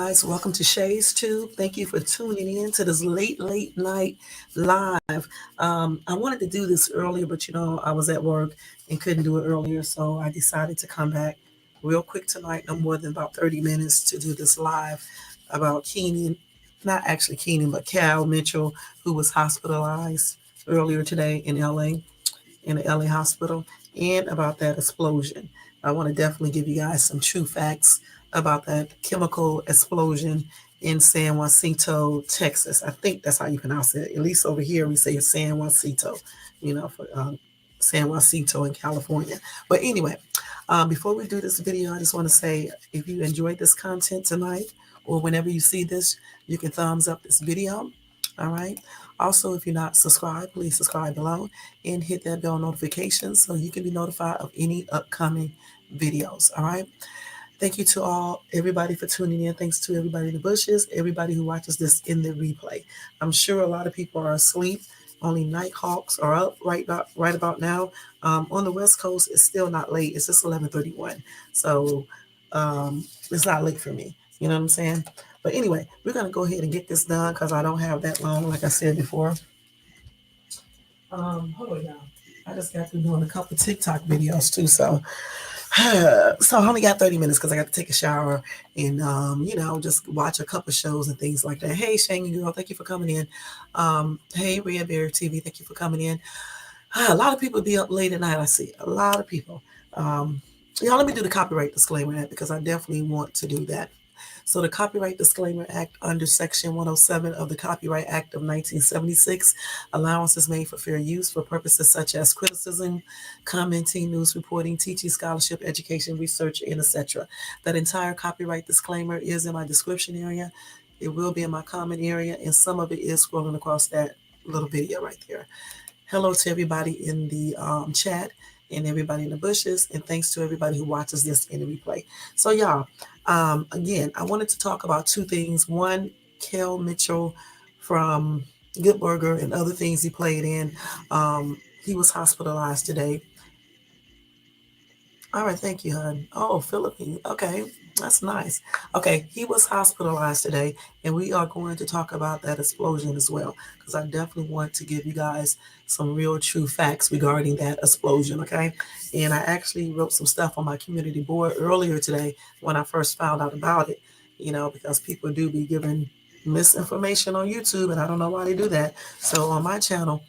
guys. Welcome to Shay's Tube. Thank you for tuning in to this late night live. I wanted to do this earlier, but I was at work and couldn't do it earlier, so I decided to come back real quick tonight, no more than about 30 minutes to do this live about Keenan, not actually Keenan, but Cal Mitchell, who was hospitalized earlier today in LA, in the LA hospital, and about that explosion. I want to definitely give you guys some true facts about that chemical explosion in San Jacinto, Texas. I think that's how you pronounce it. At least over here we say San Jacinto, for San Jacinto in California. But anyway, before we do this video, I just want to say if you enjoyed this content tonight or whenever you see this, you can thumbs up this video. All right. Also, if you're not subscribed, please subscribe below and hit that bell notification so you can be notified of any upcoming videos. All right. Thank you to everybody for tuning in. Thanks to everybody in the bushes, everybody who watches this in the replay. I'm sure a lot of people are asleep. Only night hawks are up right about now. On the West Coast, it's still not late. It's just 11:31. So it's not late for me. You know what I'm saying? But anyway, we're going to go ahead and get this done because I don't have that long, like I said before. Hold on, y'all. I just got through doing a couple TikTok videos too, so I only got 30 minutes because I got to take a shower and just watch a couple shows and things like that. Hey, Shane girl, thank you for coming in. Hey, Red Bear TV, thank you for coming in. A lot of people be up late at night. I see a lot of people. Y'all, let me do the copyright disclaimer because I definitely want to do that. So the Copyright Disclaimer Act under Section 107 of the Copyright Act of 1976, allowance is made for fair use for purposes such as criticism, commenting, news reporting, teaching, scholarship, education, research, and etc. That entire copyright disclaimer is in my description area. It will be in my comment area, and some of it is scrolling across that little video right there. Hello to everybody in the chat and everybody in the bushes, and thanks to everybody who watches this in the replay. So y'all, again, I wanted to talk about two things. One, Cal Mitchell from Good Burger and other things he played in. He was hospitalized today. All right, thank you, hon. Oh, Philippines. Okay, that's nice. Okay, he was hospitalized today, and we are going to talk about that explosion as well, because I definitely want to give you guys some real true facts regarding that explosion, okay? And I actually wrote some stuff on my community board earlier today when I first found out about it, because people do be giving misinformation on YouTube, and I don't know why they do that. So on my channel,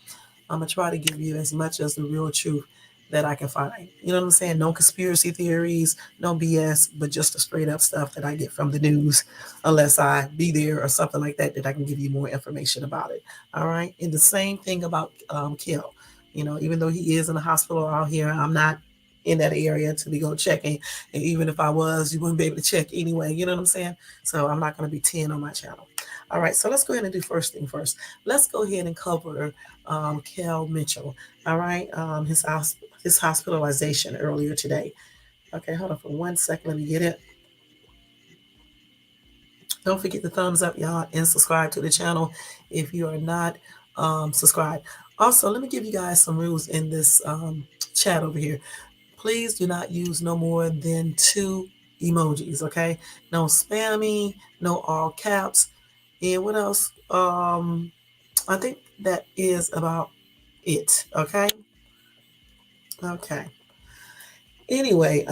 I'm going to try to give you as much as the real truth that I can find. You know what I'm saying? No conspiracy theories, no BS, but just the straight up stuff that I get from the news, unless I be there or something like that I can give you more information about it. All right. And the same thing about Kel. Even though he is in the hospital out here, I'm not in that area to be go checking. And even if I was, you wouldn't be able to check anyway. You know what I'm saying? So I'm not going to be 10 on my channel. All right, so let's go ahead and do first thing first. Let's go ahead and cover Cal Mitchell. All right, his hospitalization earlier today. Okay, hold on for 1 second. Let me get it. Don't forget the thumbs up, y'all, and subscribe to the channel if you are not subscribed. Also, let me give you guys some rules in this chat over here. Please do not use no more than 2 emojis, okay? No spamming, no all caps. And what else? I think that is about it, okay? Okay. Anyway,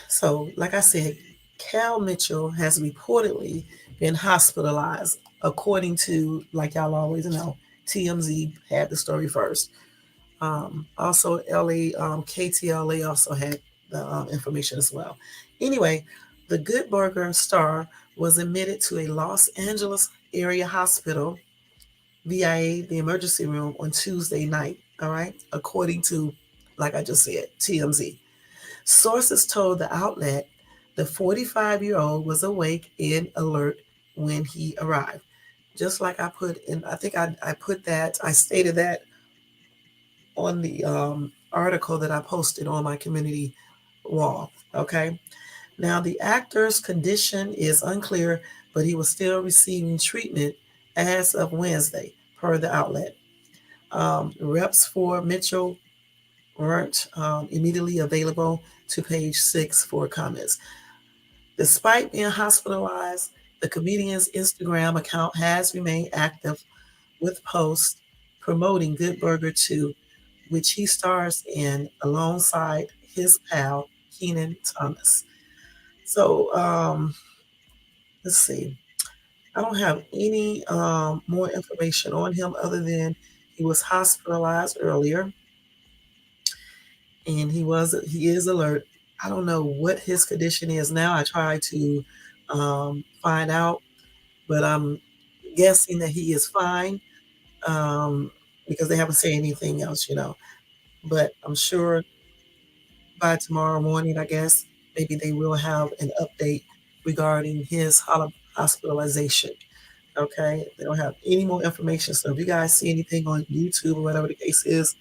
so like I said, Cal Mitchell has reportedly been hospitalized, according to, like y'all always know, TMZ had the story first. Also, KTLA also had the information as well. Anyway, the Good Burger star was admitted to a Los Angeles area hospital via the emergency room on Tuesday night, all right, according to, like I just said, TMZ. Sources told the outlet the 45-year-old was awake and alert when he arrived. Just like I put in, I think I stated that on the article that I posted on my community wall, okay? Now, the actor's condition is unclear, but he was still receiving treatment as of Wednesday, per the outlet. Reps for Mitchell weren't immediately available to page 6 for comments. Despite being hospitalized, The comedian's Instagram account has remained active with posts promoting Good Burger 2, which he stars in alongside his pal Keenan Thomas. So let's see. I don't have any more information on him other than he was hospitalized earlier, and he is alert. I don't know what his condition is now. I tried to find out, but I'm guessing that he is fine um, because they haven't said anything else. But I'm sure by tomorrow morning, I guess, maybe they will have an update regarding his hospitalization. Okay, they don't have any more information. So if you guys see anything on YouTube or whatever the case is,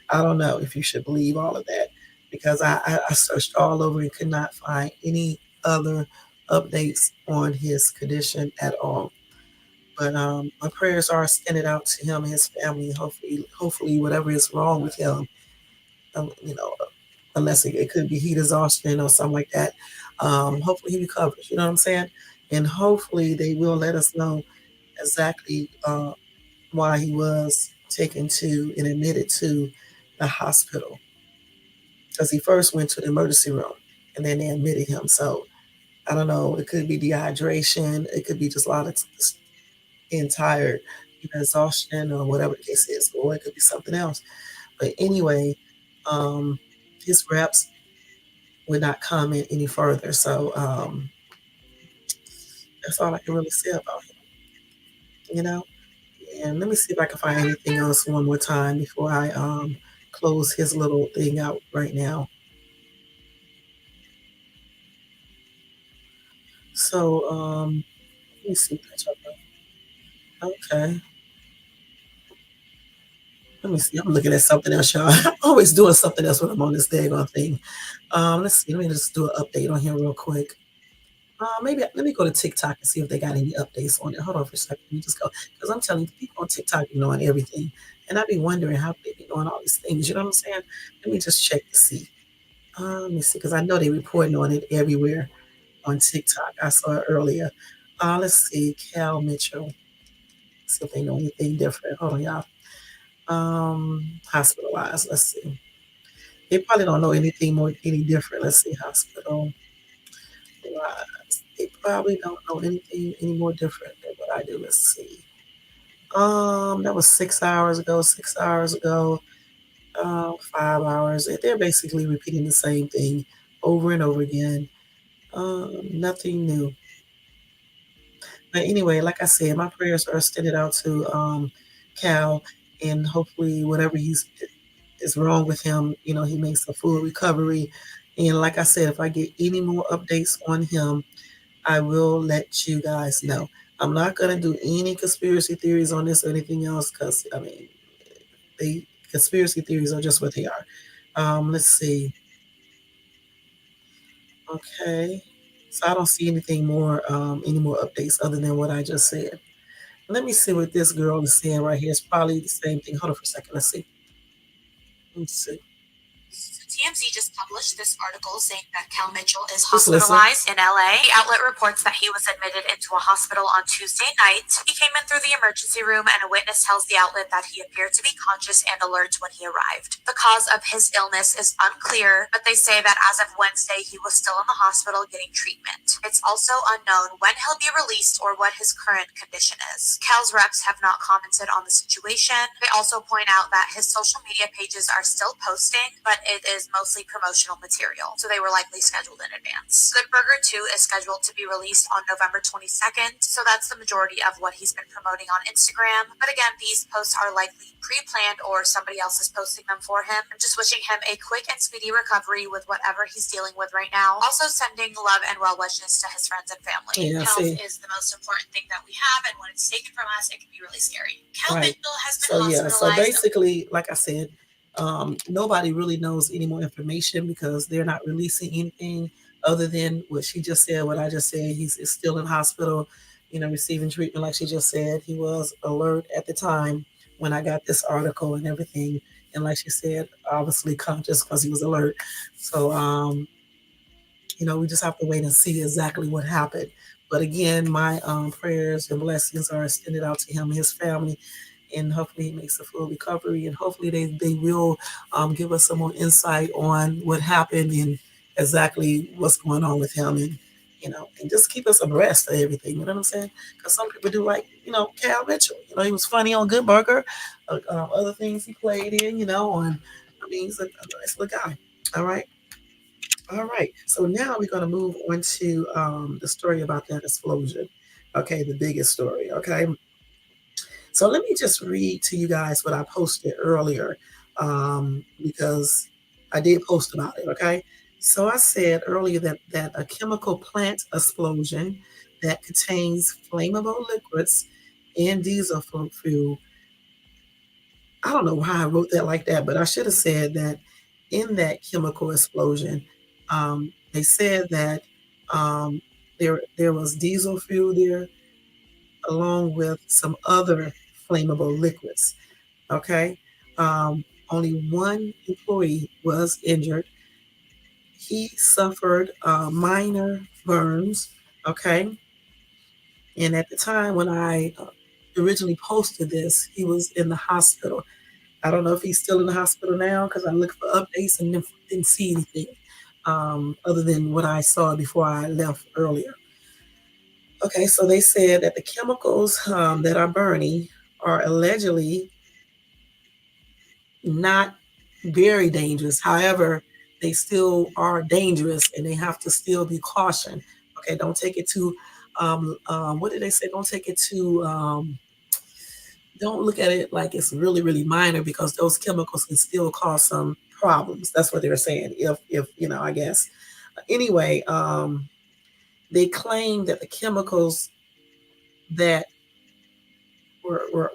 I don't know if you should believe all of that because I searched all over and could not find any other updates on his condition at all. But my prayers are extended out to him and his family. Hopefully, whatever is wrong with him, you know, unless it could be heat exhaustion or something like that. Hopefully, he recovers. You know what I'm saying? And hopefully, they will let us know exactly why he was taken to and admitted to the hospital because he first went to the emergency room and then they admitted him. So I don't know. It could be dehydration. It could be just a lot of entire exhaustion or whatever the case is, or it could be something else. But anyway, um, his reps would not comment any further. So that's all I can really say about him. And let me see if I can find anything else one more time before I close his little thing out right now. So let me see. Okay. Let me see. I'm looking at something else, y'all. I'm always doing something else when I'm on this daggone thing. Let's see. Let me just do an update on here real quick. Maybe let me go to TikTok and see if they got any updates on it. Hold on for a second. Let me just go because I'm telling you, people on TikTok be knowing everything, and I be wondering how they be knowing all these things. You know what I'm saying? Let me just check to see. Let me see because I know they reporting on it everywhere on TikTok. I saw it earlier. Let's see. Cal Mitchell. See if they know anything different. Hold on, y'all. Hospitalized. Let's see. They probably don't know anything more any different. Let's see. Hospitalized. They probably don't know anything any more different than what I do. Let's see. That was 6 hours ago. 6 hours ago. 5 hours. They're basically repeating the same thing over and over again. Nothing new. But anyway, like I said, my prayers are extended out to Cal, and hopefully, whatever is wrong with him, he makes a full recovery. And like I said, if I get any more updates on him, I will let you guys know. I'm not gonna do any conspiracy theories on this or anything else because I mean, the conspiracy theories are just what they are. Let's see. Okay, so I don't see any more updates other than what I just said. Let me see what this girl is saying right here. It's probably the same thing. Hold on for a second. Let's see. Let's see. TMZ just published this article saying that Cal Mitchell is hospitalized in LA. The outlet reports that he was admitted into a hospital on Tuesday night. He came in through the emergency room, and a witness tells the outlet that he appeared to be conscious and alert when he arrived. The cause of his illness is unclear, but they say that as of Wednesday, he was still in the hospital getting treatment. It's also unknown when he'll be released or what his current condition is. Cal's reps have not commented on the situation. They also point out that his social media pages are still posting, but it is mostly promotional material, so they were likely scheduled in advance. Good Burger 2 is scheduled to be released on November 22nd, so that's the majority of what he's been promoting on Instagram. But again, these posts are likely pre-planned or somebody else is posting them for him. I'm just wishing him a quick and speedy recovery with whatever he's dealing with right now. Also sending love and well wishes to his friends and family. Yeah, health is the most important thing that we have, and when it's taken from us, it can be really scary. Cal Mitchell has been hospitalized. So basically, like I said, nobody really knows any more information because they're not releasing anything other than what she just said, what I just said. He's still in hospital, receiving treatment, like she just said. He was alert at the time when I got this article and everything. And like she said, obviously conscious because he was alert. So, we just have to wait and see exactly what happened But again, my prayers and blessings are extended out to him and his family, and hopefully he makes a full recovery, and hopefully they will give us some more insight on what happened and exactly what's going on with him, and and just keep us abreast of everything. You know what I'm saying? Because some people do, like Cal Mitchell. He was funny on Good Burger, other things he played in. I mean, he's a nice little guy. All right. All right. So now we're going to move on to the story about that explosion. Okay, the biggest story. Okay. So let me just read to you guys what I posted earlier, because I did post about it. Okay. So I said earlier that a chemical plant explosion that contains flammable liquids and diesel fuel. I don't know why I wrote that like that, but I should have said that in that chemical explosion, they said that um, there was diesel fuel there along with some other flammable liquids. Okay. Only one employee was injured. He suffered minor burns. Okay. And at the time when I originally posted this, he was in the hospital. I don't know if he's still in the hospital now because I looked for updates and didn't see anything other than what I saw before I left earlier. Okay, so they said that the chemicals that are burning are allegedly not very dangerous. However, they still are dangerous and they have to still be cautioned. Okay, don't take it too, what did they say? Don't take it too, don't look at it like it's really, really minor because those chemicals can still cause some problems. That's what they were saying. If I guess. Anyway, they claim that the chemicals that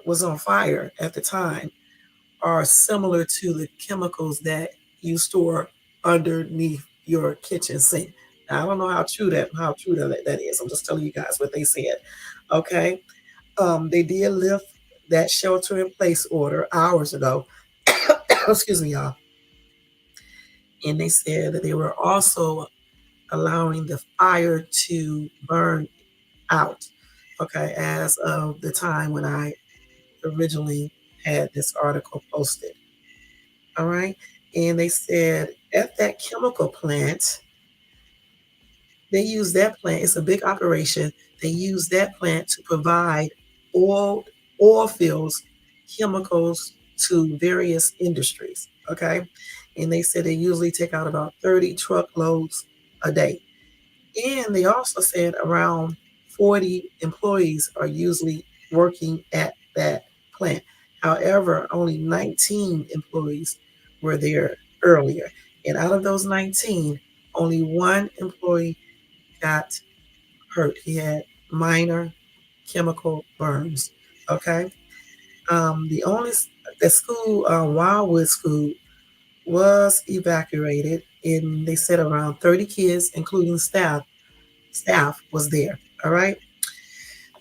was on fire at the time are similar to the chemicals that you store underneath your kitchen sink. Now, I don't know how true that is. I'm just telling you guys what they said. Okay. They did lift that shelter in place order hours ago. Excuse me, y'all. And they said that they were also allowing the fire to burn out. Okay, as of the time when I originally had this article posted. All right. And they said at that chemical plant, they use that plant. It's a big operation. They use that plant to provide oil, oil fields, chemicals to various industries. Okay. And they said they usually take out about 30 truckloads a day. And they also said around 40 employees are usually working at that plant. However, only 19 employees were there earlier. And out of those 19, only one employee got hurt. He had minor chemical burns. Okay. The only the school, Wildwood School, was evacuated, and they said around 30 kids, including staff was there. All right.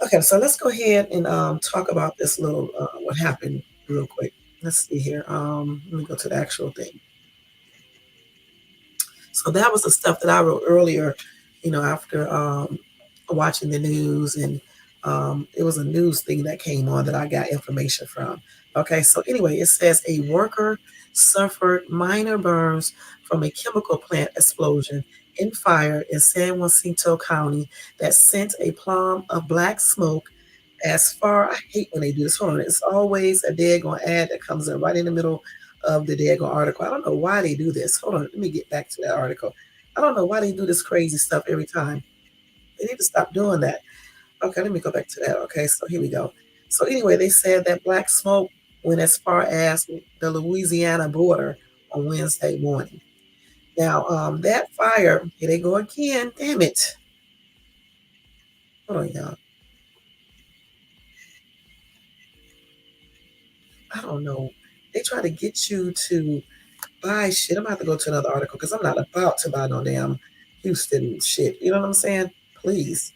Okay, so let's go ahead and talk about this little what happened real quick. Let's see here. Let me go to the actual thing. So that was the stuff that I wrote earlier, after watching the news, and it was a news thing that came on that I got information from. Okay, so anyway, it says a worker suffered minor burns from a chemical plant explosion in fire in San Jacinto County that sent a plume of black smoke as far. I hate when they do this. Hold on, it's always a daggone ad that comes in right in the middle of the daggone article. I don't know why they do this. Hold on, let me get back to that article. I don't know why they do this crazy stuff every time. They need to stop doing that. Okay, let me go back to that. Okay, so here we go. So anyway, they said that black smoke went as far as the Louisiana border on Wednesday morning. Now, that fire, here they go again. Damn it. Hold on, y'all. I don't know. They try to get you to buy shit. I'm gonna have to go to another article because I'm not about to buy no damn Houston shit. You know what I'm saying? Please.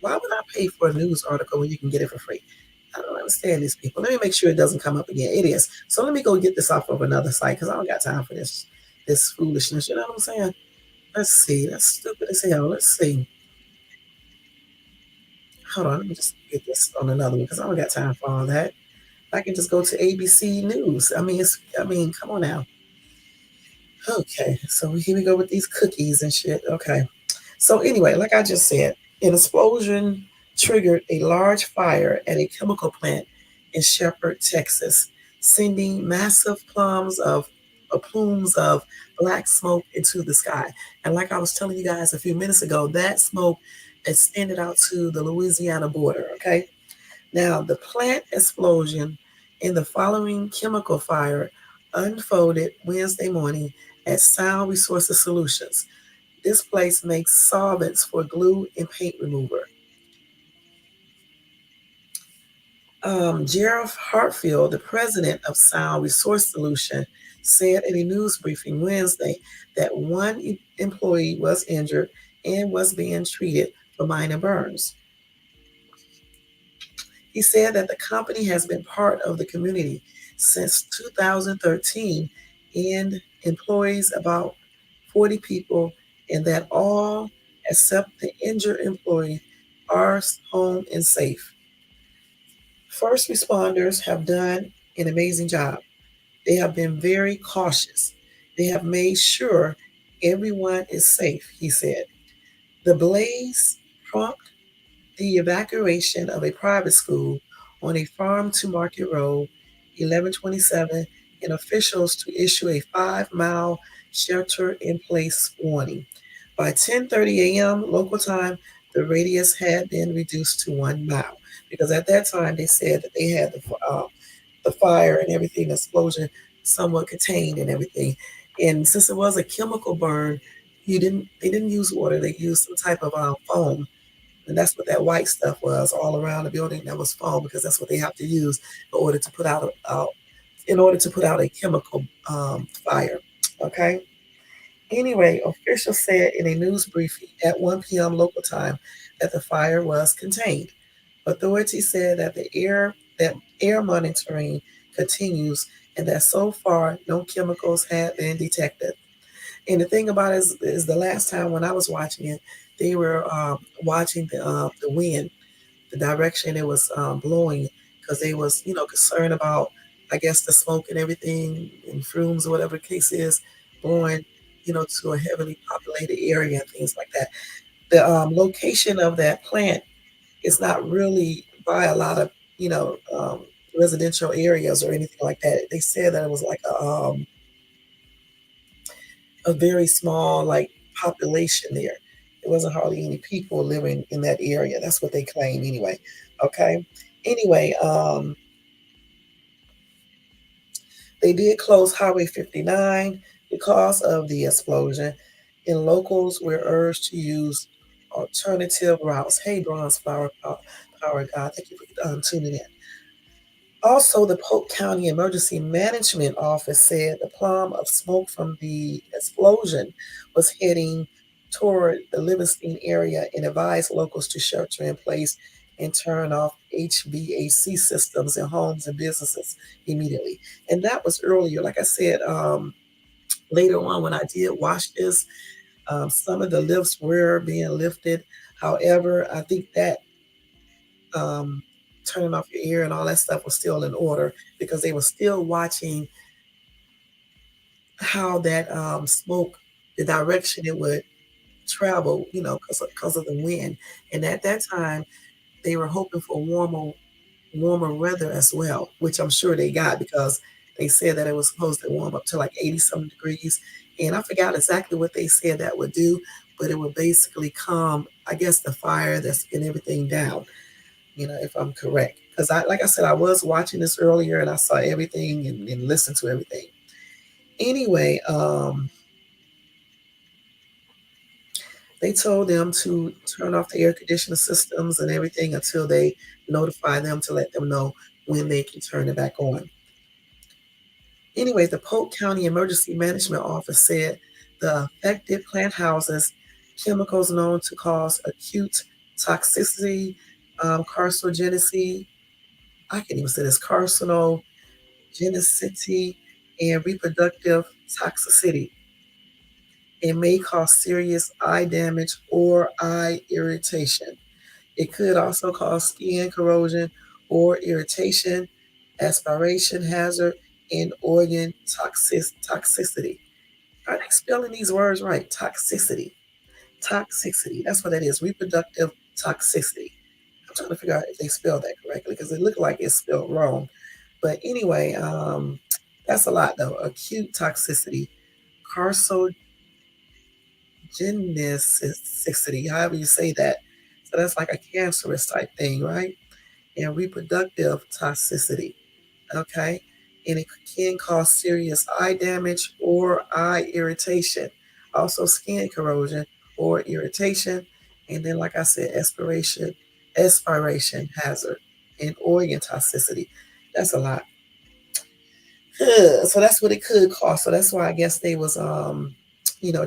Why would I pay for a news article when you can get it for free? I don't understand these people. Let me make sure it doesn't come up again. It is. So let me go get this off of another site because I don't got time for this foolishness. You know what I'm saying? Let's see. That's stupid as hell. Let's see. Hold on, let me just get this on another one because I don't got time for all that. I can just go to ABC News. I mean, come on now. Okay, so here we go with these cookies and shit. Okay. So anyway, like I just said, an explosion triggered a large fire at a chemical plant in Shepherd, Texas, sending massive plumes of black smoke into the sky. And like I was telling you guys a few minutes ago, that smoke extended out to the Louisiana border. Okay. Now, the plant explosion and the following chemical fire unfolded Wednesday morning at Sound Resources Solutions. This place makes solvents for glue and paint remover. Gerald Hartfield, the president of Sound Resource Solution, said in a news briefing Wednesday that one employee was injured and was being treated for minor burns. He said that the company has been part of the community since 2013 and employs about 40 people, and that all except the injured employee are home and safe. First responders have done an amazing job. They have been very cautious. They have made sure everyone is safe, he said. The blaze prompted the evacuation of a private school on a farm to market road, 1127, and officials to issue a 5-mile shelter in place warning. By 10:30 a.m. local time, the radius had been reduced to 1 mile because at that time they said that they had the fire and everything, the explosion, somewhat contained and everything. And since it was a chemical burn, they didn't use water. They used some type of foam, and that's what that white stuff was all around the building. That was foam because that's what they have to use in order to put out a chemical fire. Okay. Anyway, officials said in a news briefing at 1 p.m. local time that the fire was contained. Authorities said that air monitoring continues and that so far no chemicals had been detected. And the thing about it is the last time when I was watching it, they were watching the wind, the direction it was blowing, because they was concerned about, I guess, the smoke and everything and fumes or whatever the case is, blowing to a heavily populated area and things like that. The location of that plant is not really by a lot of residential areas or anything like that. They said that it was like a very small like population there. There wasn't hardly any people living in that area. That's what they claim anyway. Okay. Anyway, they did close Highway 59 because of the explosion, and locals were urged to use alternative routes. Hey, Bronze Power God, thank you for tuning in. Also, the Polk County Emergency Management Office said the plume of smoke from the explosion was heading toward the Livingston area and advised locals to shelter in place and turn off HVAC systems in homes and businesses immediately. And that was earlier. Like I said, later on when I did watch this, some of the lifts were being lifted. However, I think that um, turning off your ear and all that stuff was still in order because they were still watching how that smoke, the direction it would travel, because of the wind. And at that time, they were hoping for warmer weather as well, which I'm sure they got because they said that it was supposed to warm up to like 80 some degrees. And I forgot exactly what they said that would do, but it would basically calm, I guess, the fire that's and everything down, if I'm correct. Because like I said, I was watching this earlier and I saw everything and listened to everything. Anyway, they told them to turn off the air conditioning systems and everything until they notify them to let them know when they can turn it back on. Anyway, the Polk County Emergency Management Office said the affected plant houses chemicals known to cause acute toxicity, carcinogenicity, I can't even say this, carcinogenicity, and reproductive toxicity. It may cause serious eye damage or eye irritation. It could also cause skin corrosion or irritation, aspiration hazard, and organ toxicity. Are they spelling these words right? Toxicity. Toxicity. That's what that is. Reproductive toxicity. I'm trying to figure out if they spelled that correctly because it looked like it's spelled wrong. But anyway, that's a lot though. Acute toxicity, carcinogenicity, however you say that. So that's like a cancerous type thing, right? And reproductive toxicity, okay? And it can cause serious eye damage or eye irritation, also skin corrosion or irritation, and then, like I said, aspiration hazard, and organ toxicity. That's a lot. So that's what it could cost. So that's why I guess they was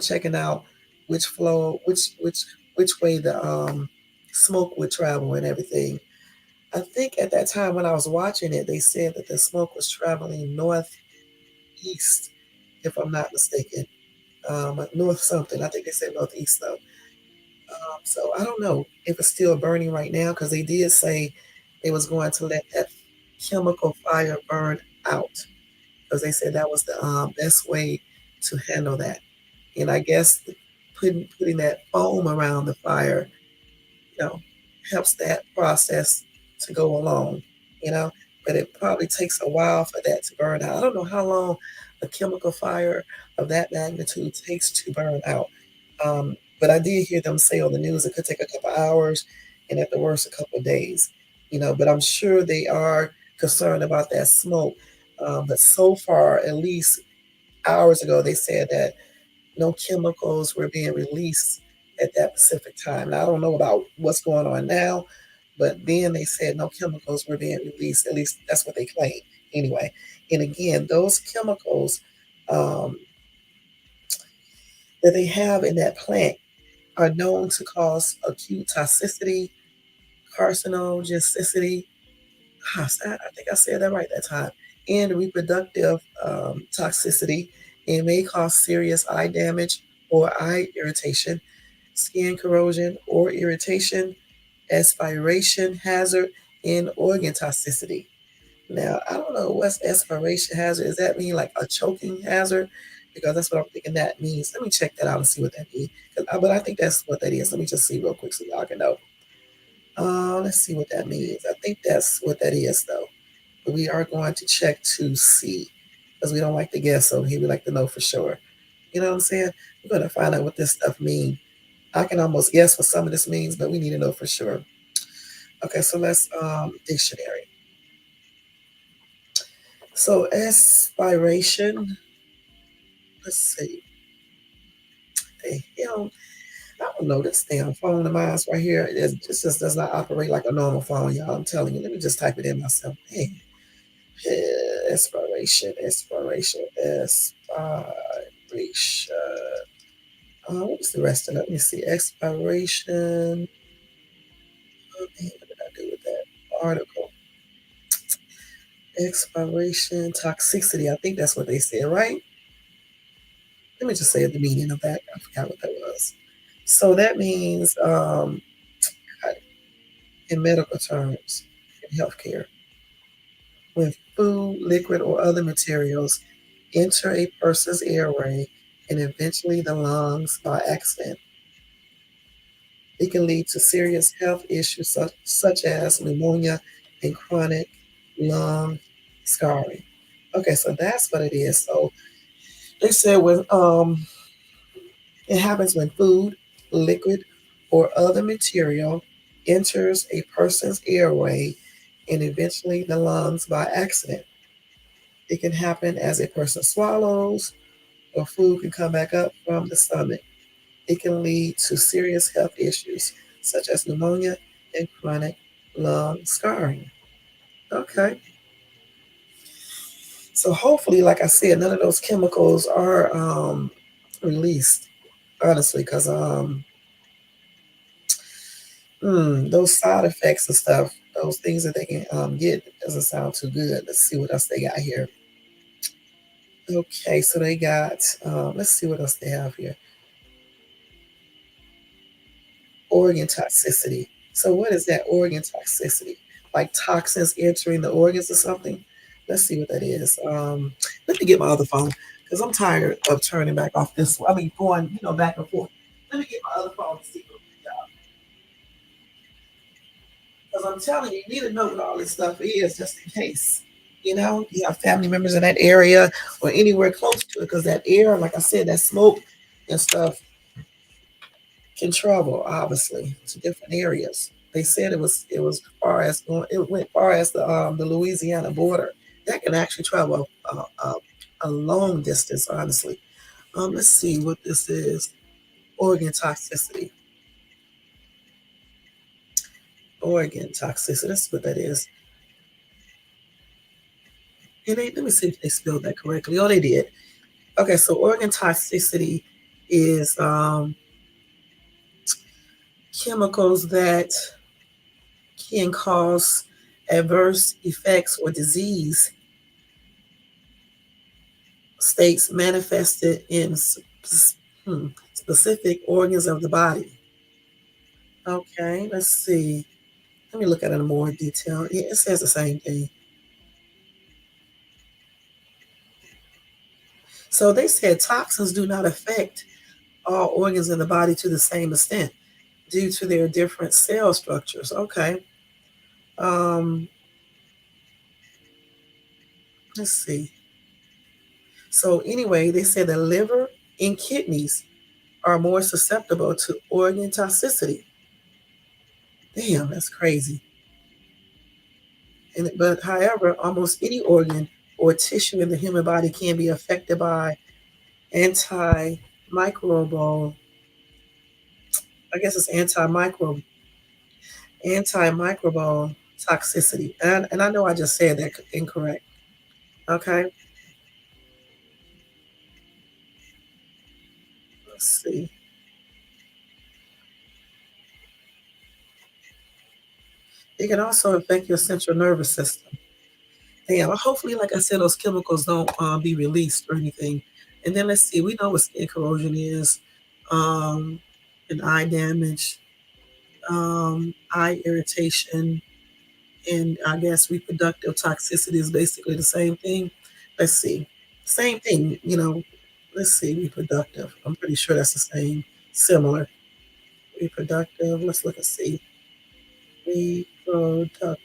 checking out which flow, which way the smoke would travel and everything. I think at that time when I was watching it, they said that the smoke was traveling northeast, if I'm not mistaken. North something. I think they said northeast though. So I don't know if it's still burning right now because they did say they was going to let that chemical fire burn out because they said that was the best way to handle that. And I guess putting that foam around the fire, you know, helps that process to go along, you know, but it probably takes a while for that to burn out. I don't know how long a chemical fire of that magnitude takes to burn out. But I did hear them say on the news it could take a couple hours and at the worst a couple of days, but I'm sure they are concerned about that smoke. But so far, at least hours ago, they said that no chemicals were being released at that specific time. Now, I don't know about what's going on now, but then they said no chemicals were being released. At least that's what they claim anyway. And again, those chemicals um, that they have in that plant are known to cause acute toxicity, carcinogenicity. I think I said that right that time. And reproductive toxicity. It may cause serious eye damage or eye irritation, skin corrosion or irritation, aspiration hazard, and organ toxicity. Now, I don't know what's aspiration hazard. Does that mean like a choking hazard? Because that's what I'm thinking that means. Let me check that out and see what that means. But I think that's what that is. Let me just see real quick so y'all can know. Let's see what that means. I think that's what that is, though. But we are going to check to see because we don't like to guess over here. We like to know for sure. You know what I'm saying? We're going to find out what this stuff means. I can almost guess what some of this means, but we need to know for sure. Okay, so let's dictionary. So aspiration. Let's see. The hell, I don't know this damn phone of mine right here. It just does not operate like a normal phone, y'all. I'm telling you. Let me just type it in myself. Hey, aspiration. What was the rest of it? Let me see. Expiration. Oh, man, what did I do with that article? Expiration toxicity. I think that's what they said, right? Let me just say the meaning of that. I forgot what that was. So that means, in medical terms, in healthcare, when food, liquid, or other materials enter a person's airway and eventually the lungs by accident, it can lead to serious health issues such as pneumonia and chronic lung scarring. Okay, so that's what it is. So they said when it happens when food, liquid, or other material enters a person's airway and eventually the lungs by accident. It can happen as a person swallows, or food can come back up from the stomach. It can lead to serious health issues such as pneumonia and chronic lung scarring. Okay. So hopefully, like I said, none of those chemicals are released, honestly, because those side effects and stuff, those things that they can get, doesn't sound too good. Let's see what else they got here. Okay, so they got, let's see what else they have here. Organ toxicity. So what is that organ toxicity? Like toxins entering the organs or something? Let's see what that is. Let me get my other phone because I'm tired of turning back off this one. I mean, going, back and forth. Let me get my other phone to see what y'all. Because I'm telling you, you need to know what all this stuff is just in case. You have family members in that area or anywhere close to it because that air, like I said, that smoke and stuff can travel obviously to different areas. They said it was far as going, it went far as the Louisiana border. That can actually travel a long distance, honestly. Let's see what this is. Organ toxicity. Organ toxicity. That's what that is. Let me see if they spelled that correctly. Oh, they did. Okay, so organ toxicity is chemicals that can cause adverse effects or disease states manifested in specific organs of the body. Okay, let's see. Let me look at it in more detail. Yeah, it says the same thing. So they said toxins do not affect all organs in the body to the same extent due to their different cell structures. Okay. Um, let's see. So anyway, they said the liver and kidneys are more susceptible to organ toxicity. Damn, that's crazy. But however, almost any organ or tissue in the human body can be affected by antimicrobial, I guess it's antimicrobial toxicity. And I know I just said that incorrect. Okay, let's see. It can also affect your central nervous system. Damn, hopefully, like I said, those chemicals don't be released or anything. And then let's see, we know what skin corrosion is, um, and eye damage, eye irritation, and I guess reproductive toxicity is basically the same thing. Let's see, same thing, Let's see, reproductive. I'm pretty sure that's the same, similar. Reproductive. Let's look and see. Reproductive.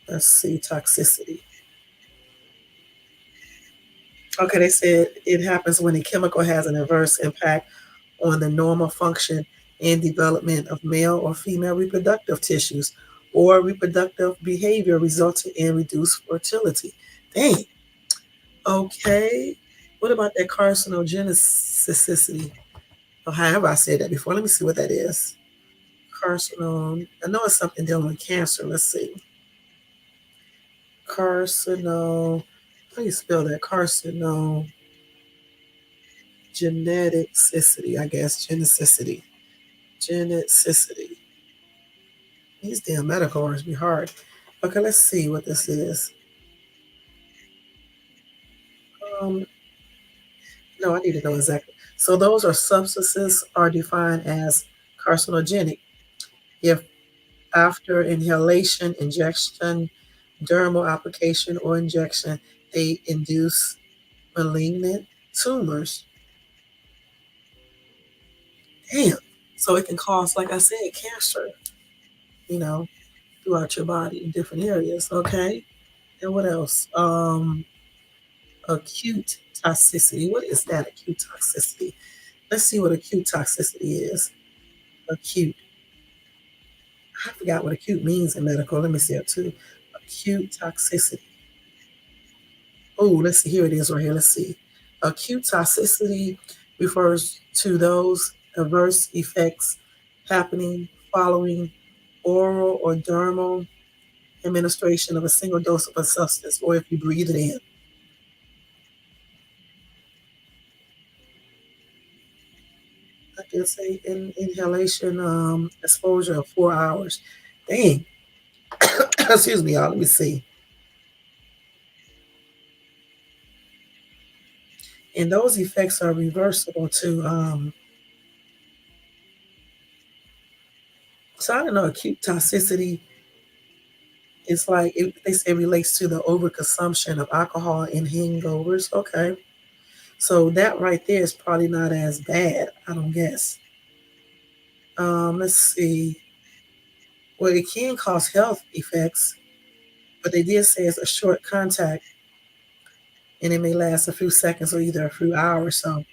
Let's see, toxicity. Okay, they said it happens when a chemical has an adverse impact on the normal function and development of male or female reproductive tissues or reproductive behavior resulting in reduced fertility. Dang. Okay. What about that carcinogenicity? Or however I said that before. Let me see what that is. Carcino. I know it's something dealing with cancer. Let's see. Carcino. How do you spell that? Carcino. Geneticity, I guess. Geneticity. Geneticity. These damn medical words be hard. Okay, let's see what this is. Um, no, I need to know exactly. So those are substances are defined as carcinogenic if after inhalation, injection, dermal application, or injection, they induce malignant tumors. Damn. So it can cause, like I said, cancer, you know, throughout your body in different areas. Okay. And what else? Acute toxicity. What is that, acute toxicity? Let's see what acute toxicity is. Acute. I forgot what acute means in medical. Let me see it too. Acute toxicity. Oh, let's see. Here it is right here. Let's see. Acute toxicity refers to those adverse effects happening following oral or dermal administration of a single dose of a substance, or if you breathe it in. I can say inhalation exposure of 4 hours. Dang. Excuse me, y'all. Let me see. And those effects are reversible too. So I don't know, acute toxicity is like they say it relates to the overconsumption of alcohol and hangovers. Okay. So that right there is probably not as bad, I don't guess. Let's see. Well, it can cause health effects, but they did say it's a short contact and it may last a few seconds or either a few hours. So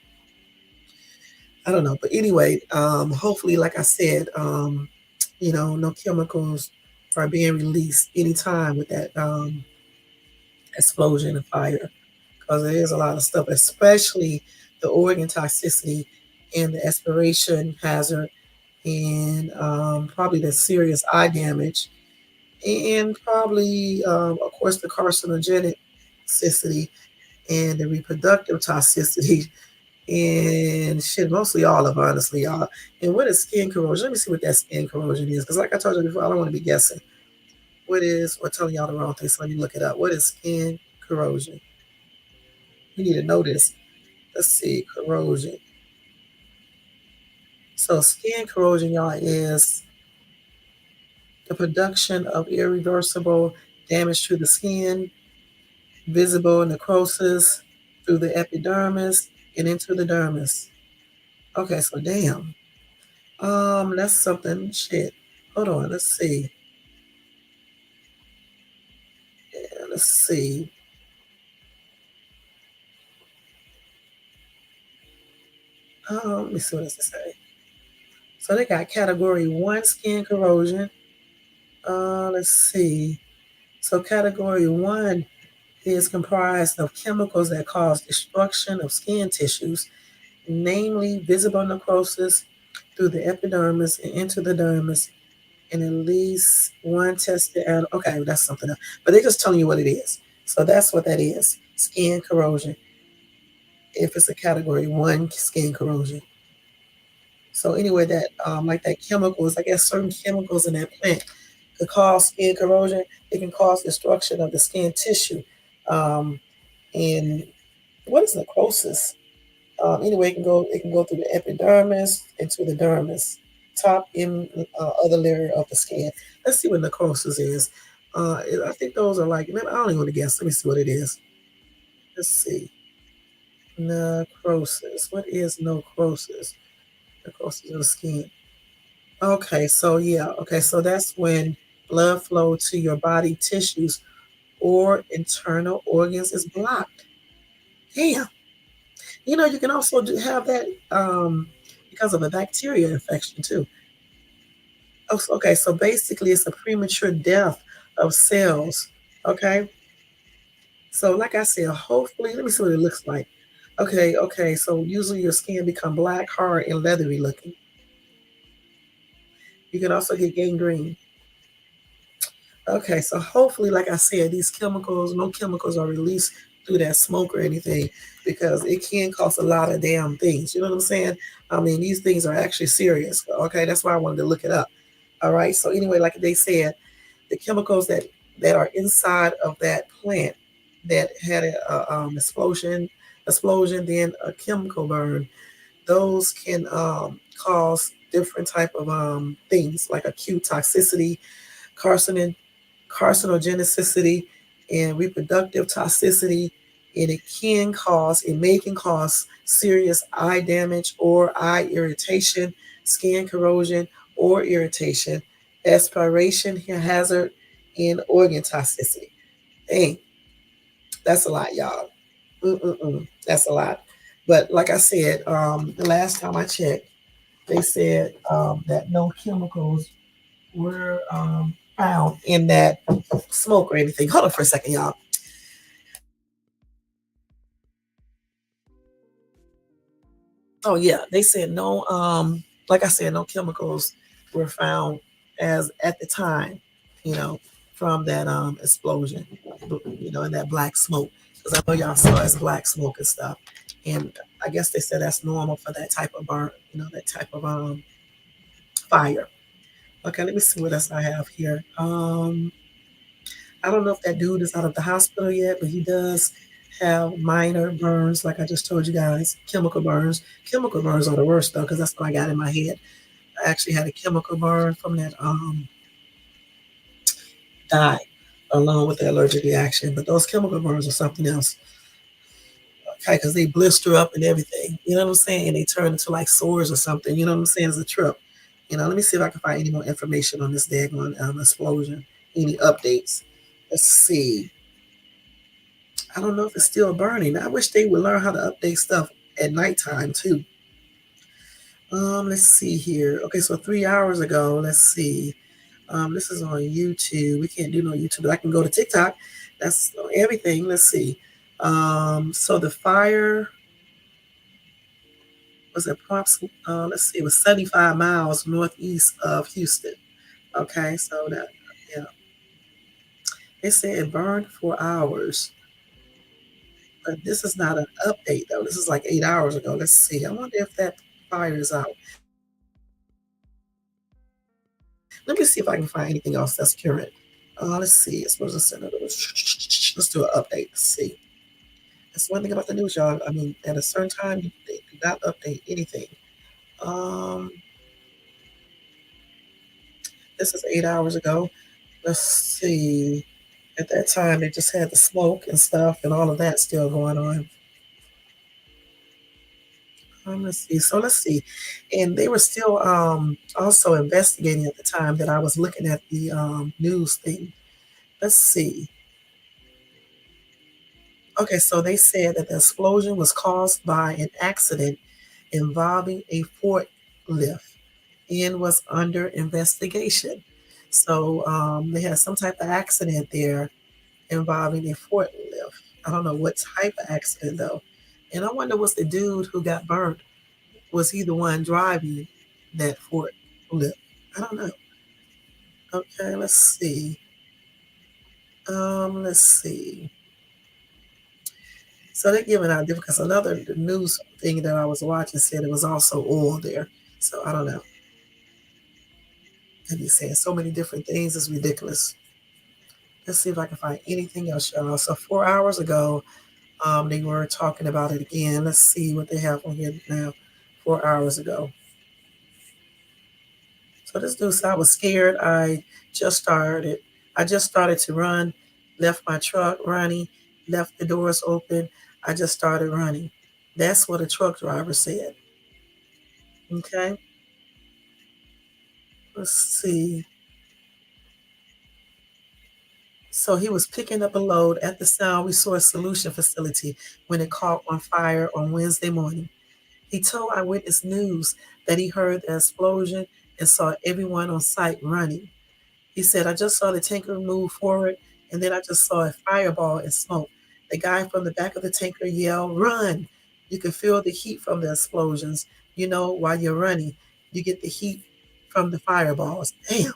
I don't know. But anyway, hopefully, like I said, no chemicals are being released anytime with that explosion and fire because there is a lot of stuff, especially the organ toxicity and the aspiration hazard and probably the serious eye damage and probably, of course, the carcinogenic toxicity and the reproductive toxicity and shit, mostly all of it, honestly, y'all. And what is skin corrosion? Let me see what that skin corrosion is, because like I told you before, I don't want to be guessing. What is, or telling y'all the wrong thing, so let me look it up. What is skin corrosion? You need to know this. Let's see, corrosion. So skin corrosion, y'all, is the production of irreversible damage to the skin, visible necrosis through the epidermis and into the dermis. Okay, so damn. That's something. Shit. Hold on. Let's see. Yeah, let's see. Let me see what it say. So they got category one skin corrosion. Let's see. So category one is comprised of chemicals that cause destruction of skin tissues, namely visible necrosis through the epidermis and into the dermis, and at least one tested out. Okay, that's something else. But they're just telling you what it is. So that's what that is. Skin corrosion. If it's a category one skin corrosion. So anyway, that like that chemicals, I guess certain chemicals in that plant could cause skin corrosion. It can cause destruction of the skin tissue. Um, and what is necrosis? Anyway, it can go through the epidermis into the dermis, top in other layer of the skin. Let's see what necrosis is. I think those are like, I don't even want to guess. Let me see what it is. Let's see. Necrosis. What is necrosis? Necrosis of the skin. Okay, so yeah, okay, so that's when blood flow to your body tissues or internal organs is blocked. Damn. You can also have that because of a bacteria infection too. Okay, so basically it's a premature death of cells. Okay, so like I said, hopefully, let me see what it looks like. Okay, so usually your skin become black, hard, and leathery looking. You can also get gangrene. Okay, so hopefully, like I said, these chemicals, no chemicals are released through that smoke or anything because it can cause a lot of damn things. You know what I'm saying? I mean, these things are actually serious. Okay, that's why I wanted to look it up. All right. So anyway, like they said, the chemicals that are inside of that plant that had a explosion, then a chemical burn. Those can cause different type of things like acute toxicity, carcinogen, carcinogenicity, and reproductive toxicity. And it may cause serious eye damage or eye irritation, skin corrosion or irritation, aspiration hazard, and organ toxicity. Dang, that's a lot, y'all. That's a lot. But like I said, the last time I checked, they said that no chemicals were found in that smoke or anything. Hold on for a second, y'all. Oh yeah, they said no. Like I said, no chemicals were found as at the time, you know, from that explosion, in that black smoke. Because I know y'all saw it's black smoke and stuff, and I guess they said that's normal for that type of burn, that type of fire. Okay, let me see what else I have here. I don't know if that dude is out of the hospital yet, but he does have minor burns, like I just told you guys, chemical burns. Chemical burns are the worst though, because that's what I got in my head. I actually had a chemical burn from that dye along with the allergic reaction. But those chemical burns are something else. Okay, because they blister up and everything. You know what I'm saying? And they turn into like sores or something. You know what I'm saying? It's a trip. Let me see if I can find any more information on this daggone explosion. Any updates? Let's see. I don't know if it's still burning. I wish they would learn how to update stuff at nighttime too. Let's see here. Okay, so 3 hours ago, let's see. This is on YouTube. We can't do no YouTube, but I can go to TikTok. That's everything. Let's see. So the fire was approximately, let's see, it was 75 miles northeast of Houston. Okay, so that, yeah, they said it burned for hours, but this is not an update though. This is like 8 hours ago. Let's see. I wonder if that fire is out. Let me see if I can find anything else that's current. Let's see. It's supposed to send it. Let's do an update. Let's see. That's one thing about the news, y'all. I mean, at a certain time, they do not update anything. Um, this is 8 hours ago. Let's see. At that time, they just had the smoke and stuff and all of that still going on. Let's see. So let's see. And they were still also investigating at the time that I was looking at the news thing. Let's see. Okay, so they said that the explosion was caused by an accident involving a forklift and was under investigation. So they had some type of accident there involving a forklift. I don't know what type of accident though. And I wonder was the dude who got burnt, was he the one driving that forklift? I don't know. Okay, let's see. Let's see. So they're giving out different because another news thing that I was watching said it was also oil there. So I don't know. And he's saying so many different things, it's ridiculous. Let's see if I can find anything else, y'all. So 4 hours ago, they were talking about it again. Let's see what they have on here now. 4 hours ago. So this dude said I was scared. Just started. I just started to run, left my truck running, left the doors open. I just started running. That's what a truck driver said. Okay. Let's see. So he was picking up a load at the Sound Resource Solution facility when it caught on fire on Wednesday morning. He told Eyewitness News that he heard the explosion and saw everyone on site running. He said, I just saw the tanker move forward and then I just saw a fireball and smoke. The guy from the back of the tanker yelled, run. You could feel the heat from the explosions. While you're running, you get the heat from the fireballs. Damn.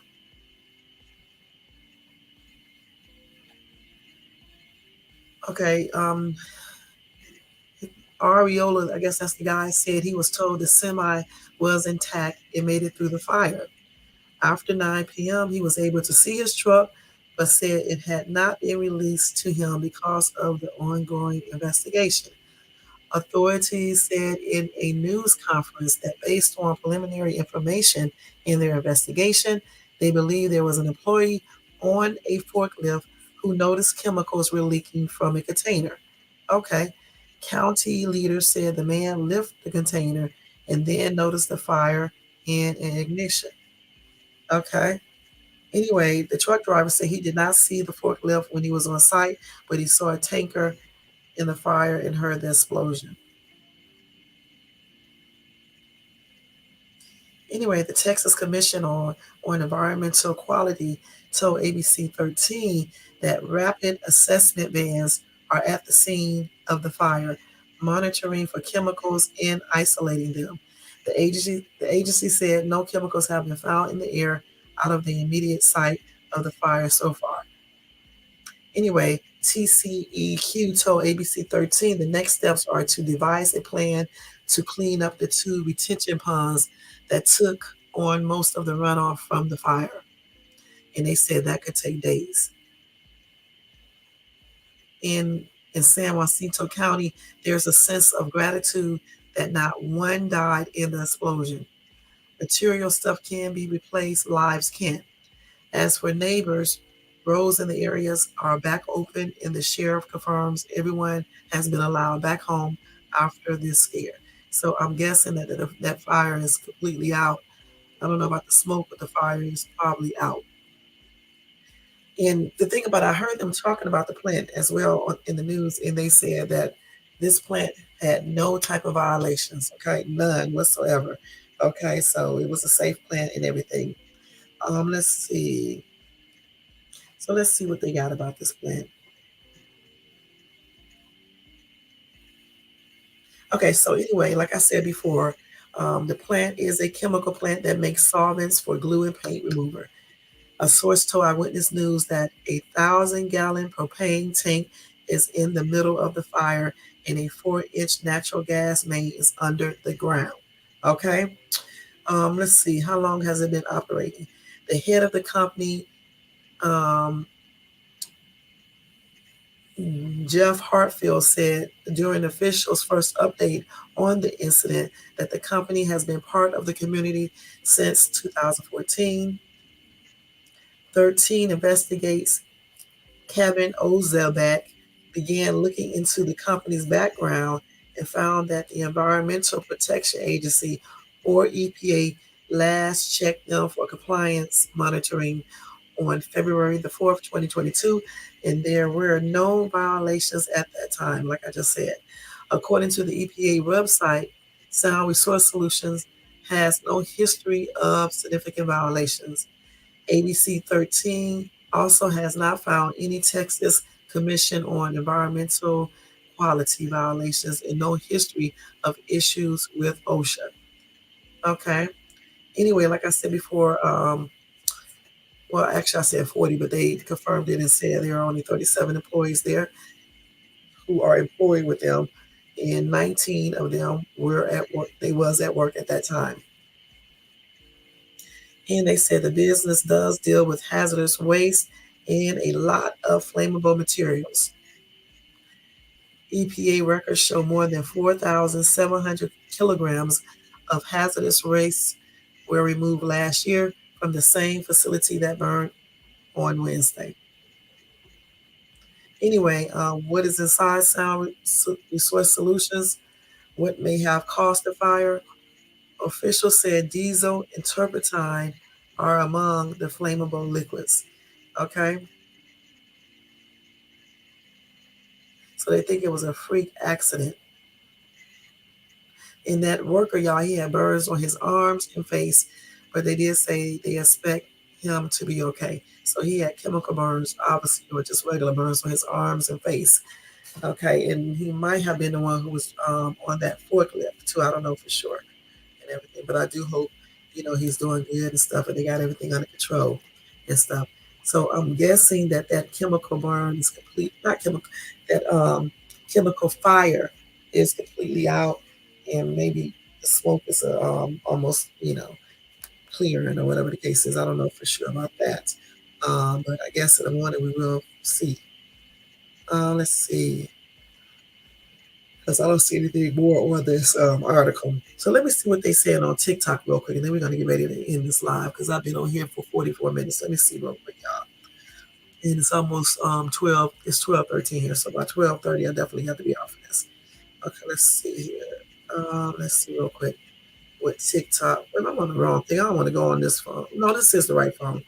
Okay. Ariola, I guess that's the guy, said he was told the semi was intact and made it through the fire. After 9 p.m., he was able to see his truck, but said it had not been released to him because of the ongoing investigation. Authorities said in a news conference that based on preliminary information in their investigation, they believe there was an employee on a forklift who noticed chemicals were leaking from a container. Okay. County leaders said the man lifted the container and then noticed the fire and an ignition. Okay. Anyway, the truck driver said he did not see the forklift when he was on site, but he saw a tanker in the fire and heard the explosion. Anyway, the Texas Commission on Environmental Quality told ABC 13 that rapid assessment vans are at the scene of the fire, monitoring for chemicals and isolating them. The agency said no chemicals have been found in the air out of the immediate site of the fire so far. Anyway, TCEQ told ABC 13 the next steps are to devise a plan to clean up the two retention ponds that took on most of the runoff from the fire. And they said that could take days. In San Jacinto County, there's a sense of gratitude that not one died in the explosion. Material stuff can be replaced, lives can't. As for neighbors, roads in the areas are back open, and the sheriff confirms everyone has been allowed back home after this scare. So I'm guessing that fire is completely out. I don't know about the smoke, but the fire is probably out. And the thing about I heard them talking about the plant as well in the news, and they said that this plant had no type of violations, okay, none whatsoever. Okay, so it was a safe plant and everything. Let's see. So let's see what they got about this plant. Okay, so anyway, like I said before, the plant is a chemical plant that makes solvents for glue and paint remover. A source told Eyewitness News that a 1,000-gallon propane tank is in the middle of the fire and a 4-inch natural gas main is under the ground. Okay, let's see, how long has it been operating? The head of the company, um, Jeff Hartfield, said during the official's first update on the incident that the company has been part of the community since 2014. 13 investigates Kevin Ozelbeck began looking into the company's background and found that the Environmental Protection Agency, or EPA, last checked them for compliance monitoring on February the 4th, 2022, and there were no violations at that time, like I just said. According to the EPA website, Sound Resource Solutions has no history of significant violations. ABC 13 also has not found any Texas Commission on Environmental Quality violations and no history of issues with OSHA. Okay. Anyway, like I said before, well, actually, I said 40, but they confirmed it and said there are only 37 employees there who are employed with them, and 19 of them were at work. They was at work at that time. And they said the business does deal with hazardous waste and a lot of flammable materials. EPA records show more than 4,700 kilograms of hazardous waste were removed last year from the same facility that burned on Wednesday. Anyway, what is inside Sound Resource Solutions? What may have caused the fire? Officials said diesel and turpentine are among the flammable liquids. Okay, so they think it was a freak accident. And that worker, y'all, he had burns on his arms and face, but they did say they expect him to be okay. So he had chemical burns, obviously, or just regular burns on his arms and face. Okay, and he might have been the one who was on that forklift too. I don't know for sure and everything, but I do hope he's doing good and stuff, and they got everything under control and stuff. So I'm guessing that chemical burn is complete, not chemical, that chemical fire is completely out, and maybe the smoke is almost clearing or whatever the case is. I don't know for sure about that, but I guess in the morning we will see. Let's see, because I don't see anything more on this article. So let me see what they said on TikTok real quick, and then we're going to get ready to end this live because I've been on here for 44 minutes. Let me see real quick, y'all. And it's almost 12. It's 12:13 here, so by 12:30, I definitely have to be off of this. Okay, let's see here. Let's see real quick with TikTok. Well, I'm on the wrong thing. I don't want to go on this phone. No, this is the right phone.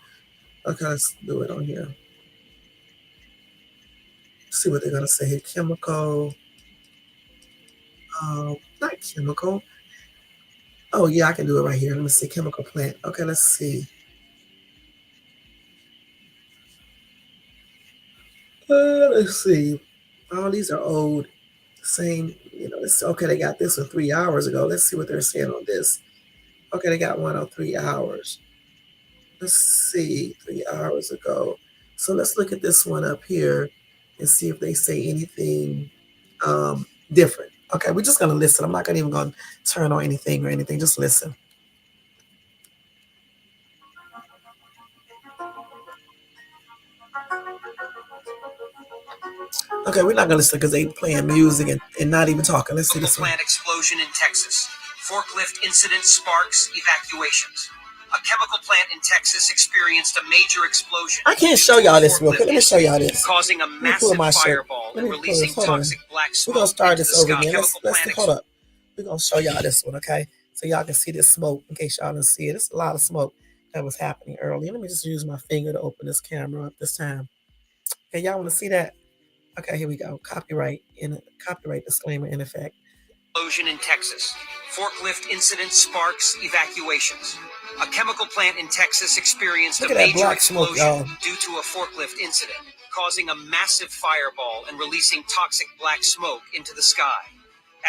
Okay, let's do it on here. See what they're going to say here. Chemical. Not chemical. Oh, yeah, I can do it right here. Let me see. Chemical plant. Okay, let's see. Let's see. All these are old. Same, it's okay. They got this one 3 hours ago. Let's see what they're saying on this. Okay, they got one on 3 hours. Let's see, 3 hours ago. So let's look at this one up here and see if they say anything different. Okay, we're just gonna listen. I'm not gonna even gonna turn on anything or anything. Just listen. Okay, we're not gonna listen because they playing music and not even talking. Let's see this one. Plant explosion in Texas. Forklift incident sparks evacuations. A chemical plant in Texas experienced a major explosion. I can't show y'all this real quick. Let me show y'all this. Causing a massive fireball and releasing toxic black smoke. We're gonna start this over again. Let's hold up. We're gonna show y'all this one, okay? So y'all can see this smoke in case y'all didn't see it. It's a lot of smoke that was happening earlier. Let me just use my finger to open this camera up this time. Okay, y'all want to see that? Okay, here we go. Copyright disclaimer in effect. Explosion in Texas. Forklift incident sparks evacuations. A chemical plant in Texas experienced a major explosion due to a forklift incident, causing a massive fireball and releasing toxic black smoke into the sky.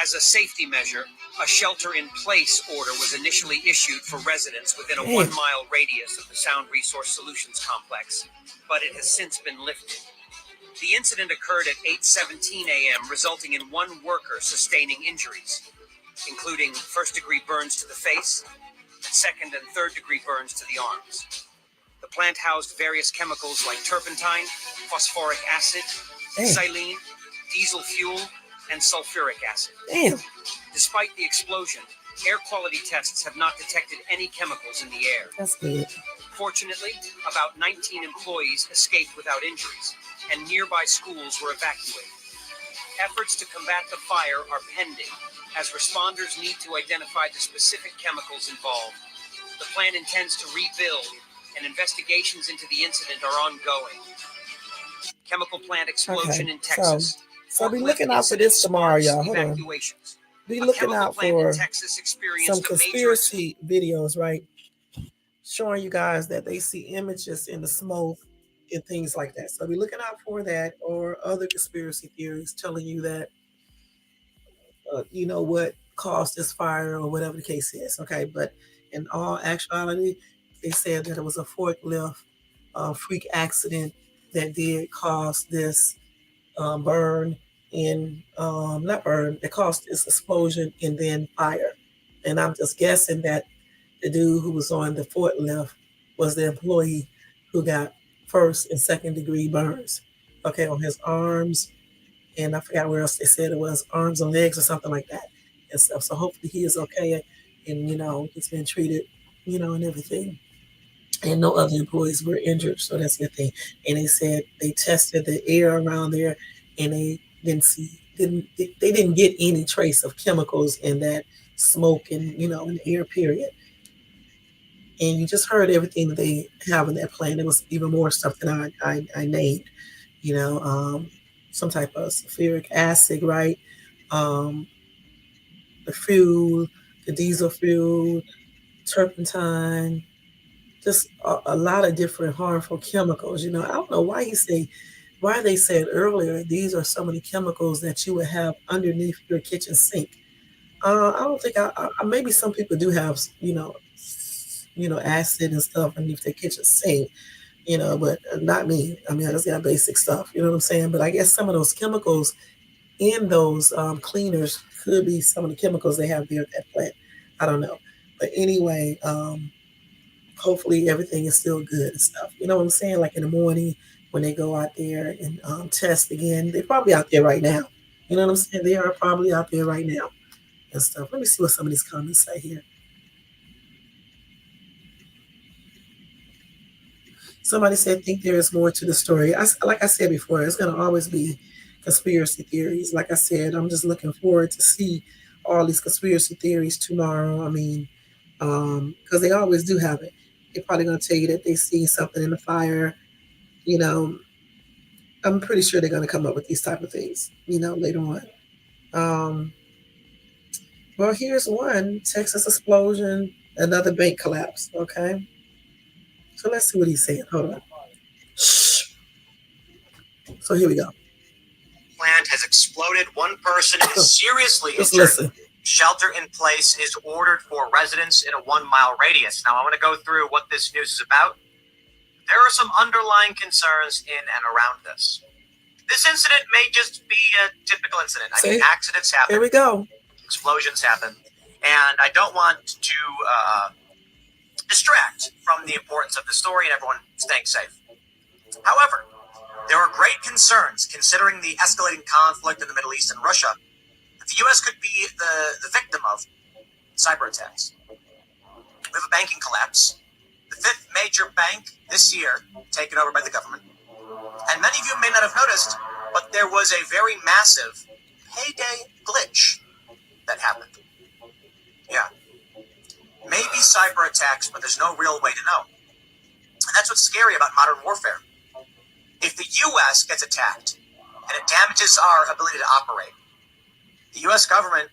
As a safety measure, a shelter-in-place order was initially issued for residents within a 1-mile radius of the Sound Resource Solutions complex, but it has since been lifted. The incident occurred at 8:17 a.m., resulting in one worker sustaining injuries, including first-degree burns to the face, second and third-degree burns to the arms. The plant housed various chemicals like turpentine, phosphoric acid, xylene, diesel fuel, and sulfuric acid. Despite the explosion, air quality tests have not detected any chemicals in the air. That's good. Fortunately, about 19 employees escaped without injuries, and nearby schools were evacuated. Efforts to combat the fire are pending, as responders need to identify the specific chemicals involved. The plant intends to rebuild, and investigations into the incident are ongoing. Chemical plant explosion in Texas. So be looking out for this tomorrow, y'all. Hold on. Be looking out for some conspiracy videos, right? Showing you guys that they see images in the smoke and things like that. So be looking out for that, or other conspiracy theories telling you that, you know, what caused this fire or whatever the case is. Okay, but in all actuality, they said that it was a forklift freak accident that did cause this burn in, not burn, it caused this explosion and then fire. And I'm just guessing that the dude who was on the forklift was the employee who got first and second degree burns, okay, on his arms, and I forgot where else they said it was, arms and legs or something like that and stuff. So hopefully he is okay, and, you know, he's been treated, you know, and everything. And no other employees were injured, so that's a good thing. And they said they tested the air around there, and they didn't get any trace of chemicals in that smoke and, you know, in the air, period. And you just heard everything that they have in that plan. There was even more stuff than I named, you know, some type of sulfuric acid, right? The fuel, the diesel fuel, turpentine, just a lot of different harmful chemicals. You know, I don't know why they said earlier these are some of the chemicals that you would have underneath your kitchen sink. I don't think maybe some people do have, you know, acid and stuff underneath their kitchen sink, you know, but not me. I mean, I just got basic stuff, you know what I'm saying? But I guess some of those chemicals in those cleaners could be some of the chemicals they have there at that plant. I don't know. But anyway, hopefully everything is still good and stuff. You know what I'm saying? Like in the morning when they go out there and test again, they're probably out there right now. You know what I'm saying? They are probably out there right now and stuff. Let me see what some of these comments say here. Somebody said, think there is more to the story. Like I said before, it's going to always be conspiracy theories. Like I said, I'm just looking forward to see all these conspiracy theories tomorrow. I mean, because they always do have it. They're probably going to tell you that they see something in the fire. You know, I'm pretty sure they're going to come up with these type of things, you know, later on. Well, here's one. Texas explosion, another bank collapse. Okay. So let's see what he's saying. Hold on. Shh. So here we go. Plant has exploded. One person is seriously injured. Listen. Shelter in place is ordered for residents in a 1-mile radius. Now, I want to go through what this news is about. There are some underlying concerns in and around this. This incident may just be a typical incident. I mean, accidents happen. Here we go. Explosions happen. And I don't want to distract from the importance of the story and everyone staying safe. However, there are great concerns considering the escalating conflict in the Middle East and Russia that the U.S. could be the victim of. cyber attacks. We have a banking collapse. The fifth major bank this year taken over by the government. And many of you may not have noticed, but there was a very massive payday glitch that happened. Yeah. Maybe cyber attacks, but there's no real way to know. And that's what's scary about modern warfare. If the U.S. gets attacked and it damages our ability to operate, the U.S. government,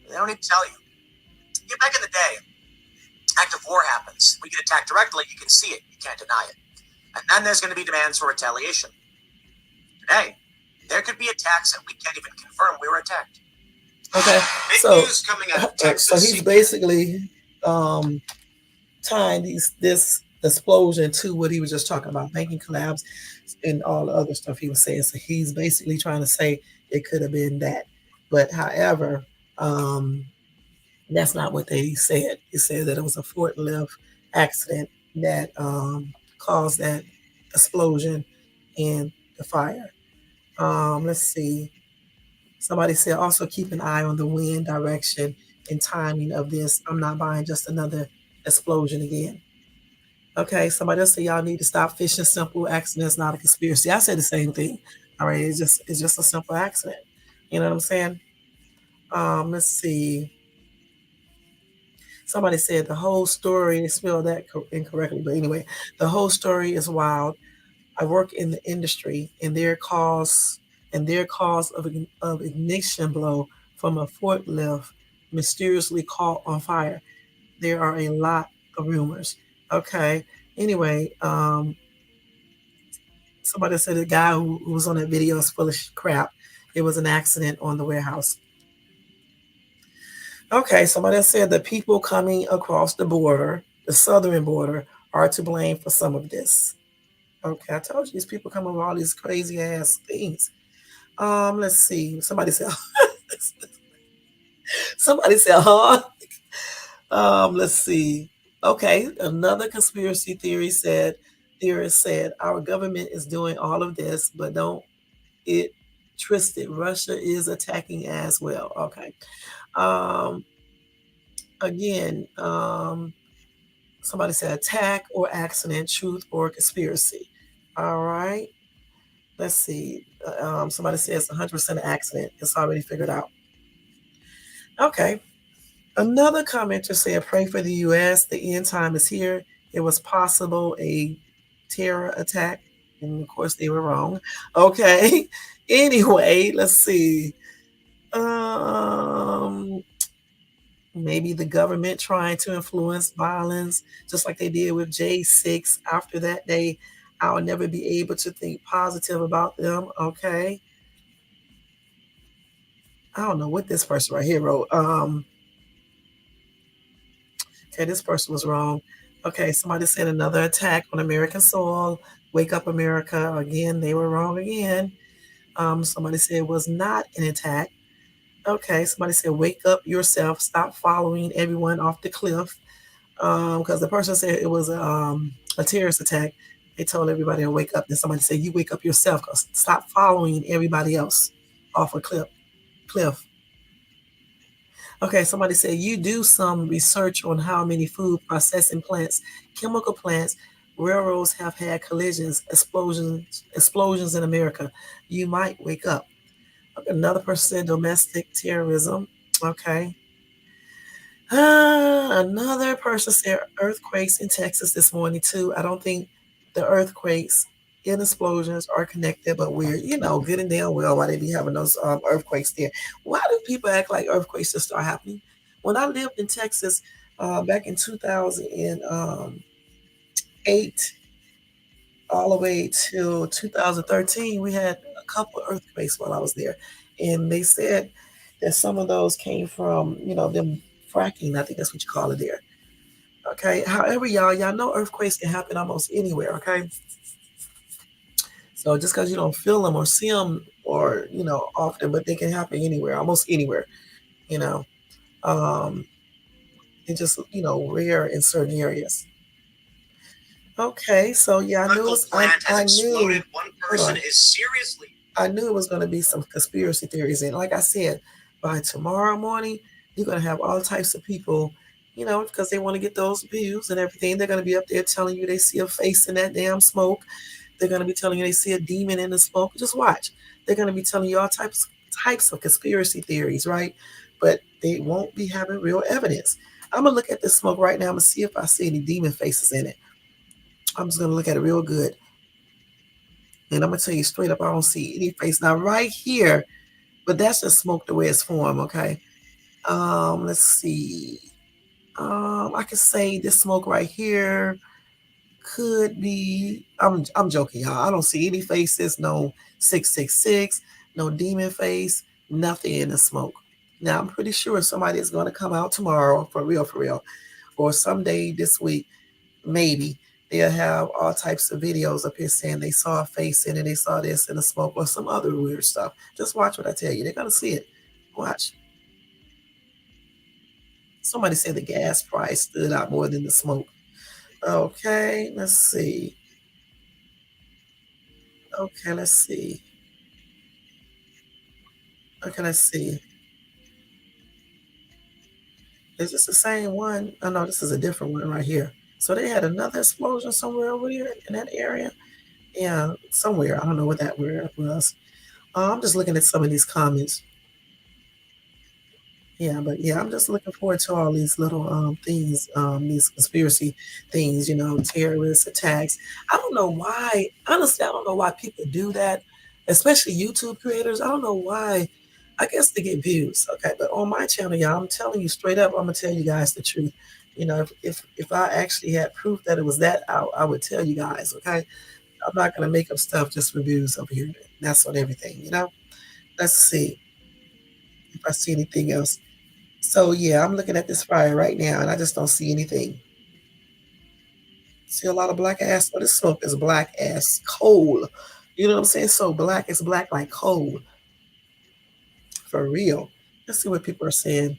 they don't need to tell you. Yeah, back in the day, active war happens. We get attacked directly, you can see it, you can't deny it. And then there's going to be demands for retaliation. Today, there could be attacks that we can't even confirm we were attacked. Okay, Big so news coming out of Texas. So he's basically tying this explosion to what he was just talking about, banking collapse and all the other stuff he was saying. So he's basically trying to say it could have been that. But however, that's not what they said. He said that it was a forklift accident that caused that explosion and the fire. Let's see. Somebody said also keep an eye on the wind direction and timing of this. I'm not buying just another explosion again. Okay, somebody else said y'all need to stop fishing simple accidents, not a conspiracy. I said the same thing. All right, it's just a simple accident. You know what I'm saying? Let's see. Somebody said the whole story, they spelled that incorrectly, but anyway, the whole story is wild. I work in the industry, and their cause of ignition blow from a forklift mysteriously caught on fire. There are a lot of rumors. Okay. Anyway, somebody said the guy who was on that video is full of crap. It was an accident on the warehouse. Okay, somebody said the people coming across the border, the southern border, are to blame for some of this. Okay, I told you these people come with all these crazy ass things. Let's see. Somebody said, huh? Let's see. Okay, another conspiracy theorist said our government is doing all of this, but don't it twist it. Russia is attacking as well. Okay. Um, again, somebody said attack or accident, truth or conspiracy. All right. Let's see. Somebody says 100% accident. It's already figured out. Okay. Another commenter said, pray for the U.S. The end time is here. It was possible a terror attack. And of course, they were wrong. Okay. Anyway, let's see. Um, maybe the government trying to influence violence, just like they did with J6. After that day, I'll never be able to think positive about them. Okay. I don't know what this person right here wrote. Okay, this person was wrong. Okay, somebody said another attack on American soil. Wake up, America. Again, they were wrong again. Somebody said it was not an attack. Okay, somebody said wake up yourself. Stop following everyone off the cliff. Because the person said it was a terrorist attack. They told everybody to wake up. Then somebody said you wake up yourself. Cause stop following everybody else off a cliff. Okay, somebody said you do some research on how many food processing plants, chemical plants, railroads have had collisions, explosions in America. You might wake up. Okay, another person said domestic terrorism. Okay. Another person said earthquakes in Texas this morning too. I don't think the earthquakes and explosions are connected, but we're good and damn well why they be having those earthquakes there. Why do people act like earthquakes just start happening? When I lived in Texas back in 2008, all the way till 2013, we had a couple of earthquakes while I was there, and they said that some of those came from them fracking. I think that's what you call it there. Okay. However, y'all know earthquakes can happen almost anywhere. Okay. So just because you don't feel them or see them or often, but they can happen anywhere, almost anywhere. You know, um, it's just rare in certain areas. Okay, so yeah, I knew. One person is seriously. I knew it was going to be some conspiracy theories, and like I said, by tomorrow morning, You're going to have all types of people, because they want to get those views and everything. They're going to be up there telling you they see a face in that damn smoke. They're going to be telling you they see a demon in the smoke. Just watch. They're going to be telling you all types of conspiracy theories, right? But they won't be having real evidence. I'm going to look at this smoke right now. I'm going to see if I see any demon faces in it. I'm just going to look at it real good. And I'm going to tell you straight up, I don't see any face. Now, right here, but that's just smoke the way it's formed, okay? Let's see. I could say this smoke right here could be. I'm joking, y'all. I don't see any faces. No 666. No demon face. Nothing in the smoke. Now I'm pretty sure somebody is going to come out tomorrow for real, or someday this week, maybe. They'll have all types of videos up here saying they saw a face in it, they saw this in the smoke, or some other weird stuff. Just watch what I tell you. They're gonna see it. Watch. Somebody said the gas price stood out more than the smoke. Okay, let's see. Okay, let's see. Okay, let's see. Is this the same one? Oh no, this is a different one right here. So they had another explosion somewhere over here in that area. Yeah, somewhere. I don't know what that where it was. I'm just looking at some of these comments. Yeah, but yeah, I'm just looking forward to all these little things, these conspiracy things, terrorist attacks. I don't know why, honestly, I don't know why people do that, especially YouTube creators. I don't know why. I guess to get views, okay. But on my channel, y'all, I'm telling you straight up, I'm gonna tell you guys the truth. If I actually had proof that it was that, I would tell you guys, okay. I'm not gonna make up stuff just for views over here. That's on everything. Let's see if I see anything else. So yeah, I'm looking at this fire right now, and I just don't see anything. See a lot of black ass, but this smoke is black as coal. You know what I'm saying? So black is black like coal, for real. Let's see what people are saying.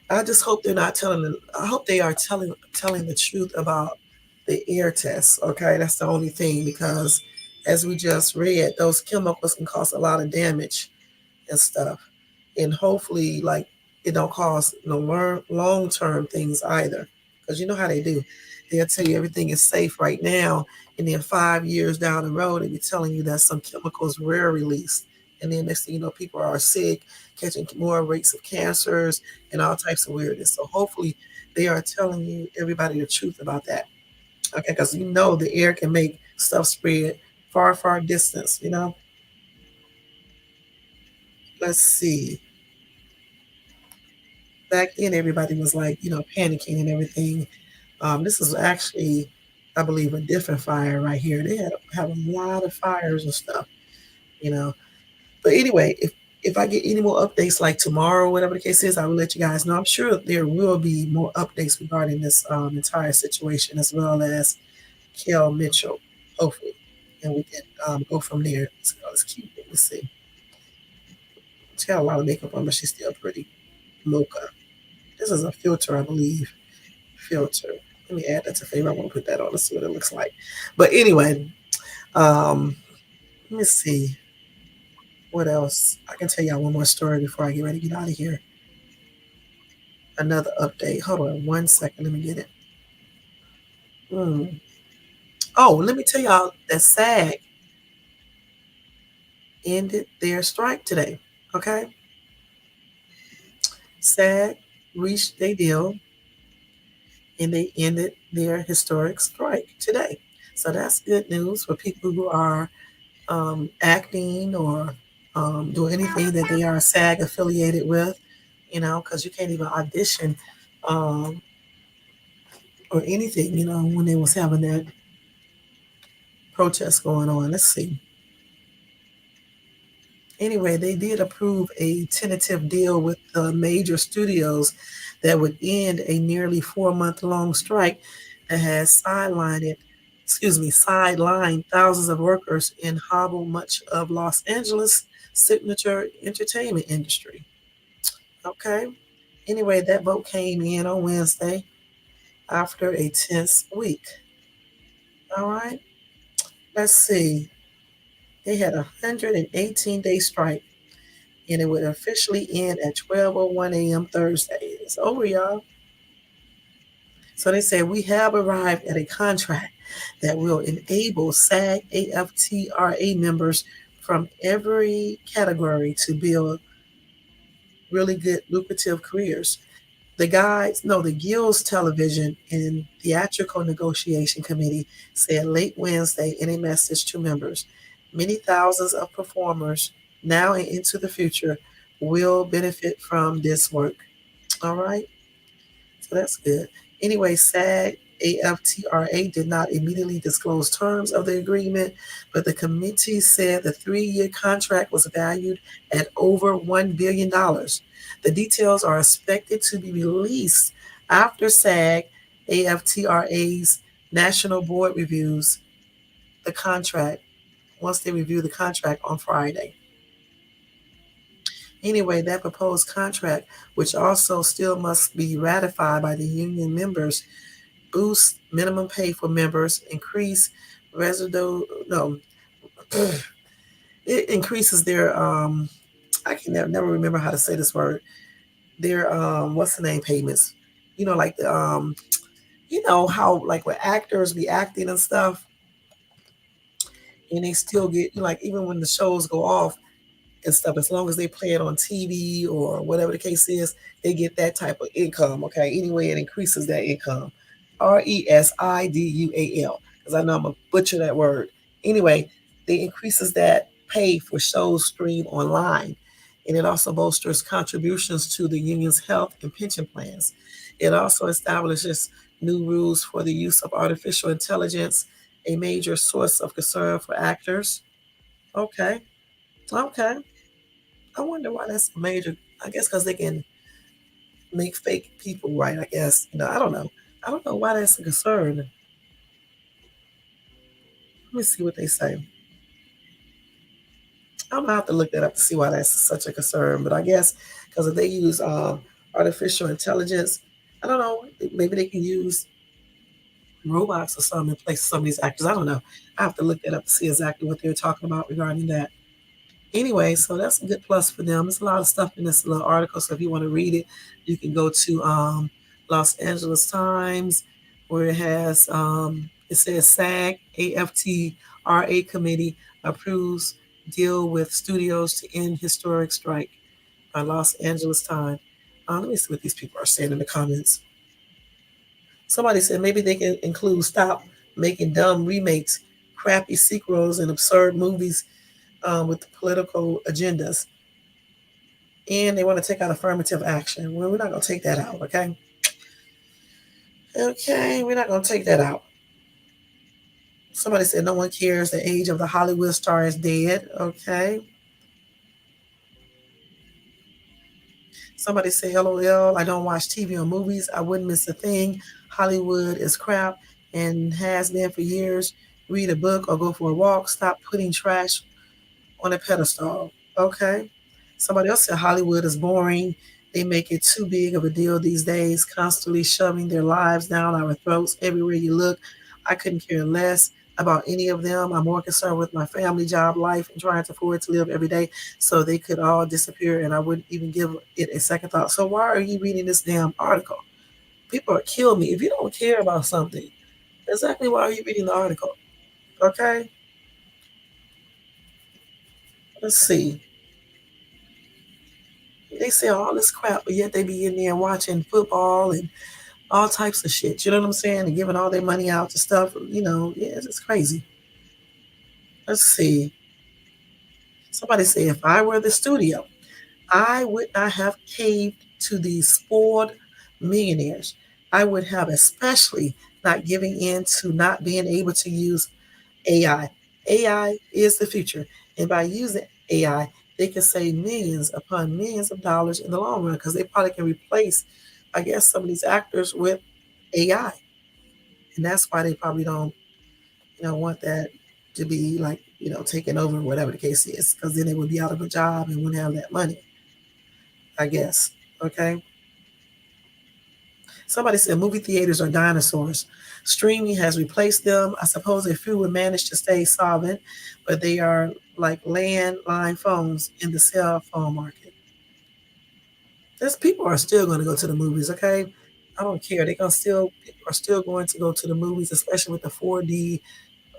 I just hope they're not telling. I hope they are telling the truth about the air tests. Okay, that's the only thing, because as we just read, those chemicals can cause a lot of damage and stuff. And hopefully, like, it don't cause no long-term things either, because you know how they do. They'll tell you everything is safe right now, and then 5 years down the road they'll be telling you that some chemicals were released, and then next thing you know, people are sick, catching more rates of cancers and all types of weirdness. So hopefully they are telling you, everybody, the truth about that. Okay, because the air can make stuff spread far distance. Let's see. Back then everybody was like, panicking and everything. This is actually, I believe, a different fire right here. They have a lot of fires and stuff, you know. But anyway, if I get any more updates like tomorrow, whatever the case is, I will let you guys know. I'm sure there will be more updates regarding this entire situation, as well as Kel Mitchell, hopefully, and we can go from there. So it's cute. Let me see. She got a lot of makeup on, but she's still pretty mocha. This is a filter, I believe. Filter. Let me add that to favorite. I want to put that on to see what it looks like. But anyway, let me see what else. I can tell y'all one more story before I get ready to get out of here. Another update. Hold on 1 second. Let me get it. Hmm. Oh, let me tell y'all that SAG ended their strike today. Okay, SAG reached a deal and they ended their historic strike today. So that's good news for people who are acting or do anything that they are SAG affiliated with, because you can't even audition um, or anything, when they was having that protest going on. Let's see. Anyway, they did approve a tentative deal with the major studios that would end a nearly 4 month long strike that has sidelined thousands of workers and hobbled much of Los Angeles' signature entertainment industry. Okay. Anyway, that vote came in on Wednesday after a tense week. All right. Let's see. They had a 118-day strike. and it would officially end at 12:01 a.m. Thursday. It's over, y'all. So they said we have arrived at a contract that will enable SAG AFTRA members from every category to build really good, lucrative careers. The Guild's Television and Theatrical Negotiation Committee said late Wednesday in a message to members, many thousands of performers now and into the future will benefit from this work. All right, so that's good. Anyway, SAG AFTRA did not immediately disclose terms of the agreement, but the committee said the 3-year contract was valued at over $1 billion. The details are expected to be released after SAG AFTRA's national board reviews the contract, once they review the contract on Friday. Anyway, that proposed contract, which also still must be ratified by the union members, boost minimum pay for members, increase residual no, it increases their I can never remember how to say this word. Their what's the name payments? Like the how like when actors be acting and stuff, and they still get like even when the shows go off, and stuff, as long as they play it on TV or whatever the case is, they get that type of income. Okay. Anyway, it increases that income. RESIDUAL. Because I know I'm going to butcher that word. Anyway, it increases that pay for shows streamed online. And it also bolsters contributions to the union's health and pension plans. It also establishes new rules for the use of artificial intelligence, a major source of concern for actors. Okay. Okay. I wonder why that's a major. I guess because they can make fake people right. I guess I don't know. I don't know why that's a concern. Let me see what they say. I'm gonna have to look that up to see why that's such a concern. But I guess because if they use artificial intelligence, I don't know. Maybe they can use robots or something in place of some of these actors. I don't know. I have to look that up to see exactly what they're talking about regarding that. Anyway, so that's a good plus for them. There's a lot of stuff in this little article. So if you want to read it, you can go to Los Angeles Times, where it says SAG AFTRA committee approves deal with studios to end historic strike by Los Angeles Times. Let me see what these people are saying in the comments. Somebody said maybe they can include stop making dumb remakes, crappy sequels, and absurd movies with political agendas, and they want to take out affirmative action. Well, we're not going to take that out, okay? Okay, we're not going to take that out. Somebody said no one cares. The age of the Hollywood star is dead. Okay. Somebody said, LOL, I don't watch TV or movies. I wouldn't miss a thing. Hollywood is crap and has been for years. Read a book or go for a walk. Stop putting trash on a pedestal. Okay. Somebody else said Hollywood is boring. They make it too big of a deal these days, constantly shoving their lives down our throats everywhere you look. I couldn't care less about any of them. I'm more concerned with my family, job, life, and trying to afford to live every day so they could all disappear and I wouldn't even give it a second thought. So why are you reading this damn article? People are killing me. If you don't care about something, exactly why are you reading the article? Okay? Let's see. They say all this crap, but yet they be in there watching football and all types of shit. You know what I'm saying? And giving all their money out to stuff. Yeah, it's crazy. Let's see. Somebody say if I were the studio, I would not have caved to these spoiled millionaires. I would have especially not giving in to not being able to use AI. AI is the future. And by using AI, they can save millions upon millions of dollars in the long run because they probably can replace, I guess, some of these actors with AI. And that's why they probably don't, want that to be like, taken over, whatever the case is, because then they would be out of a job and wouldn't have that money, I guess. Okay. Somebody said movie theaters are dinosaurs. Streaming has replaced them. I suppose a few would manage to stay solvent, but they are like landline phones in the cell phone market. There's people are still going to go to the movies. Okay, I don't care. They're gonna still people are still going to go to the movies, especially with the 4D,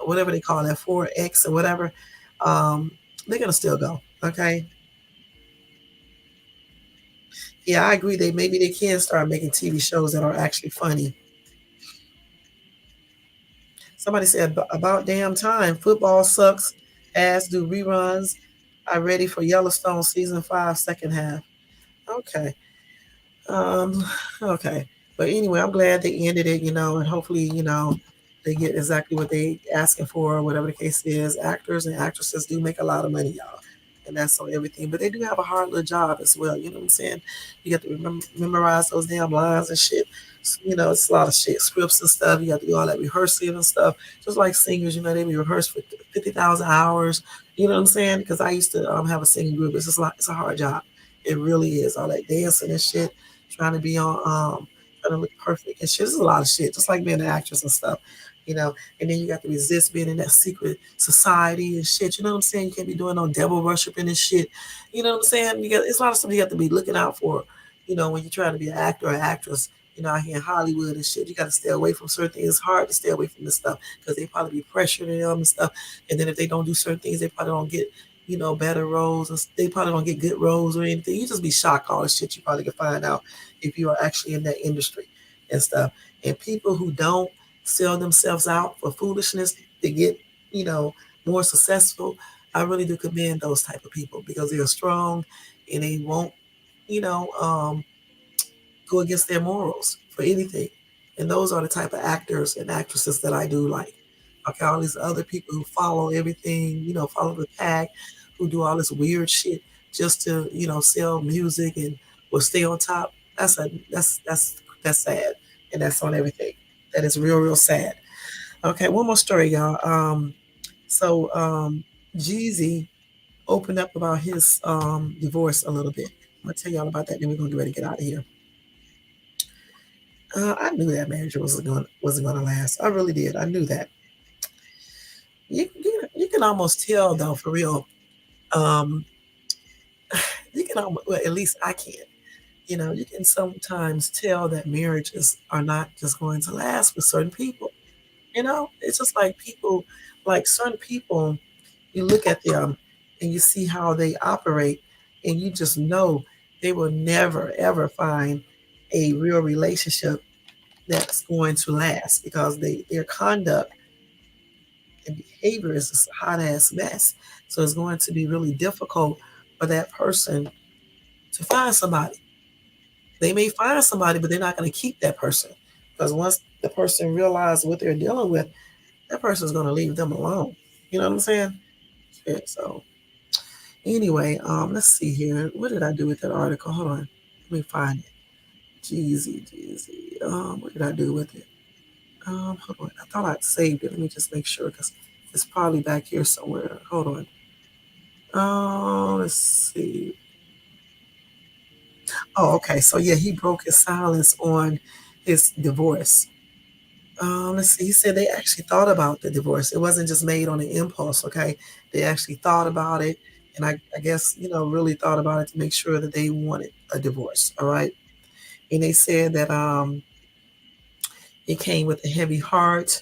whatever they call that 4X or whatever. Um, they're gonna still go. Okay, yeah, I agree. Maybe they can start making TV shows that are actually funny. Somebody said about damn time. Football sucks. As do reruns. I'm ready for Yellowstone season 5 second half. Okay. Um, okay. But anyway, I'm glad they ended it, and hopefully, they get exactly what they asking for, whatever the case is. Actors and actresses do make a lot of money, y'all. And that's on everything. But they do have a hard little job as well. You know what I'm saying? You got to memorize those damn lines and shit. It's a lot of shit, scripts and stuff. You got to do all that rehearsing and stuff. Just like singers, they be rehearsed for 50,000 hours. You know what I'm saying? Because I used to have a singing group. It's just like, it's a hard job. It really is. All that dancing and shit, trying to be on, trying to look perfect and shit. There's a lot of shit, just like being an actress and stuff, you know. And then you got to resist being in that secret society and shit. You know what I'm saying? You can't be doing no devil worshiping and shit. You know what I'm saying? It's a lot of stuff you have to be looking out for, when you're trying to be an actor or actress. Out here in Hollywood and shit, you got to stay away from certain things. It's hard to stay away from this stuff because they probably be pressuring them and stuff. And then if they don't do certain things, they probably don't get better roles, and they probably don't get good roles or anything. You just be shocked all the shit you probably can find out if you are actually in that industry and stuff. And people who don't sell themselves out for foolishness to get, you know, more successful, I really do commend those type of people because they are strong and they won't, you know, um, go against their morals for anything. And those are the type of actors and actresses that I do like. Okay, all these other people who follow everything, follow the pack, who do all this weird shit just to, sell music and will stay on top. That's sad. And that's on everything. That is real, real sad. Okay, one more story, y'all. So Jeezy opened up about his divorce a little bit. I'm gonna tell y'all about that, then we're gonna get ready to get out of here. I knew that marriage wasn't gonna last. I really did. I knew that. You can almost tell though, for real. Um, you can almost, well, at least I can. You can sometimes tell that marriages are not just going to last with certain people. It's just like people, like certain people. You look at them and you see how they operate, and you just know they will never ever find a real relationship that's going to last because their conduct and behavior is a hot ass mess. So it's going to be really difficult for that person to find somebody. They may find somebody, but they're not going to keep that person because once the person realizes what they're dealing with, that person's going to leave them alone. You know what I'm saying? Yeah, so anyway, let's see here. What did I do with that article? Hold on, let me find it. Jeezy, Jeezy. What did I do with it? Hold on. I thought I'd saved it. Let me just make sure because it's probably back here somewhere. Hold on. Let's see. Oh, okay. So yeah, he broke his silence on his divorce. Let's see. He said they actually thought about the divorce. It wasn't just made on an impulse. Okay, they actually thought about it, and I guess really thought about it to make sure that they wanted a divorce. All right, and they said that it came with a heavy heart.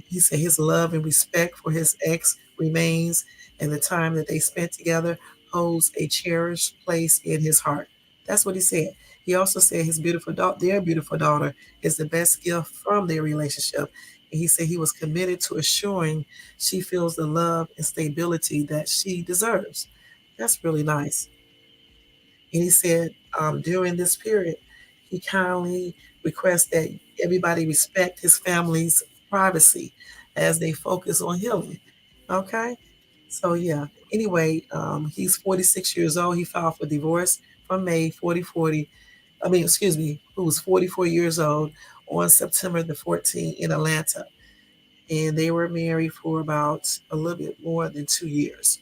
He said his love and respect for his ex remains, and the time that they spent together holds a cherished place in his heart. That's what he said. He also said his their beautiful daughter, is the best gift from their relationship. And he said he was committed to assuring she feels the love and stability that she deserves. That's really nice. And he said during this period, he kindly requests that everybody respect his family's privacy as they focus on healing. Okay? So, yeah. Anyway, he's 46 years old. He filed for divorce from May 4040. I mean, excuse me, who was 44 years old on September the 14th in Atlanta. And they were married for about a little bit more than 2 years.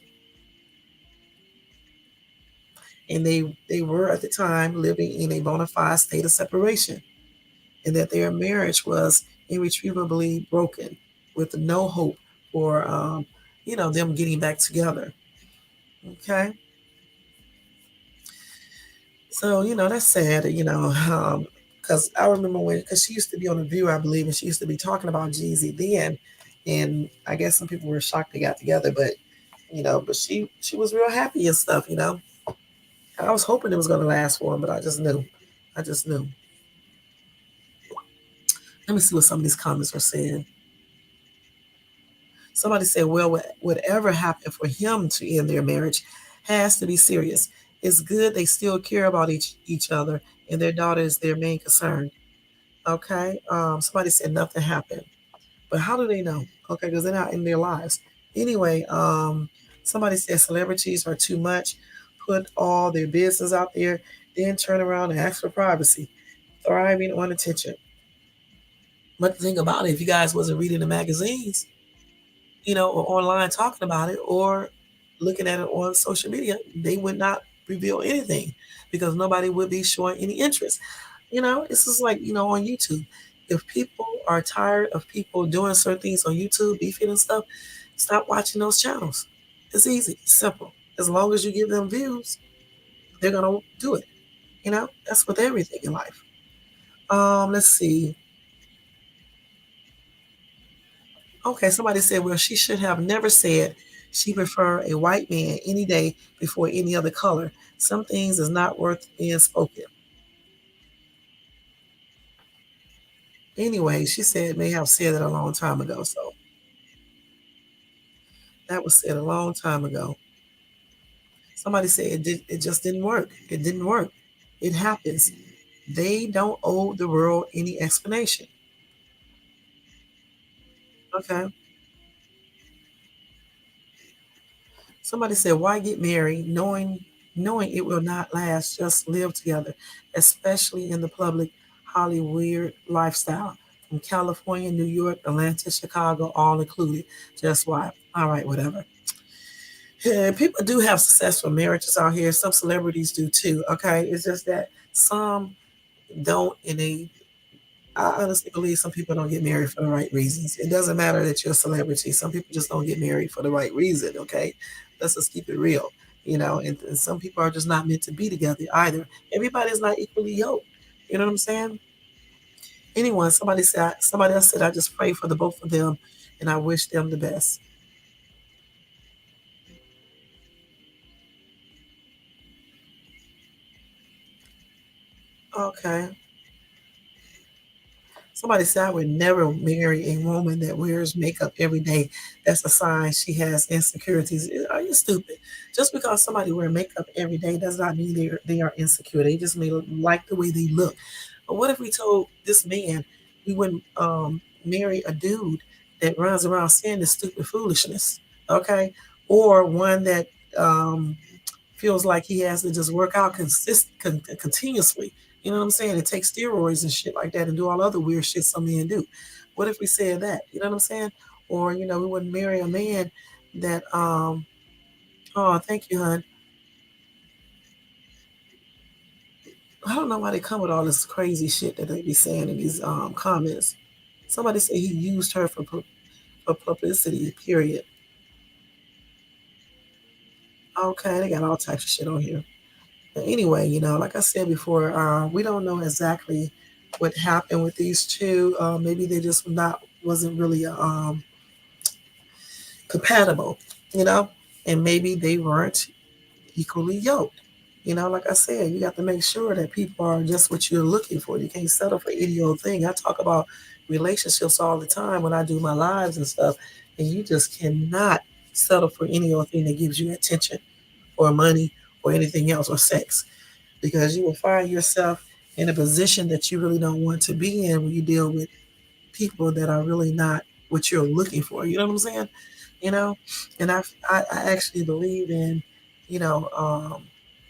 And they were at the time living in a bona fide state of separation, and that their marriage was irretrievably broken with no hope for them getting back together. Okay. So, that's sad, because I remember because she used to be on The View, I believe, and she used to be talking about Jeezy then. And I guess some people were shocked they got together, but she was real happy and stuff. I was hoping it was going to last for him, but I just knew. I just knew. Let me see what some of these comments are saying. Somebody said, well, whatever happened for him to end their marriage has to be serious. It's good they still care about each other, and their daughter is their main concern. Okay. Somebody said nothing happened, but how do they know? Okay, because they're not in their lives. Anyway, somebody said celebrities are too much. Put all their business out there, then turn around and ask for privacy. Thriving on attention. But the thing about it, if you guys wasn't reading the magazines, or online talking about it, or looking at it on social media, they would not reveal anything because nobody would be showing any interest. It's just like, on YouTube. If people are tired of people doing certain things on YouTube, beefing and stuff, stop watching those channels. It's easy, it's simple. As long as you give them views, they're gonna do it. That's with everything in life. Let's see. Okay, somebody said, well, she should have never said she prefer a white man any day before any other color. Some things is not worth being spoken. Anyway, she said may have said it a long time ago. So that was said a long time ago. Somebody said it just didn't work. It didn't work. It happens. They don't owe the world any explanation. Okay. Somebody said, why get married knowing it will not last? Just live together, especially in the public Hollywood lifestyle. From California, New York, Atlanta, Chicago, all included. Just why? All right, whatever. Yeah, people do have successful marriages out here. Some celebrities do too. Okay. It's just that some don't, and I honestly believe some people don't get married for the right reasons. It doesn't matter that you're a celebrity. Some people just don't get married for the right reason. Okay, let's just keep it real. And some people are just not meant to be together either. Everybody's not equally yoked. You know what I'm saying? Anyone, somebody else said, I just pray for the both of them, and I wish them the best. Okay. Somebody said, I would never marry a woman that wears makeup every day. That's a sign she has insecurities. Are you stupid? Just because somebody wear makeup every day does not mean they are insecure. They just may like the way they look. But what if we told this man we wouldn't marry a dude that runs around saying this stupid foolishness? Okay. Or one that um, feels like he has to just work out continuously. You know what I'm saying? And take steroids and shit like that and do all other weird shit some men do. What if we said that? You know what I'm saying? Or, we wouldn't marry a man that oh, thank you, hon. I don't know why they come with all this crazy shit that they be saying in these comments. Somebody said he used her for publicity, period. Okay, they got all types of shit on here. But anyway, like I said before, we don't know exactly what happened with these two. Maybe they just wasn't really compatible, you know, and maybe they weren't equally yoked. Like I said, you got to make sure that people are just what you're looking for. You can't settle for any old thing. I talk about relationships all the time when I do my lives and stuff, and you just cannot settle for any old thing that gives you attention or money or anything else or sex, because you will find yourself in a position that you really don't want to be in when you deal with people that are really not what you're looking for. You know what I'm saying? You know, and I actually believe in, you know, um,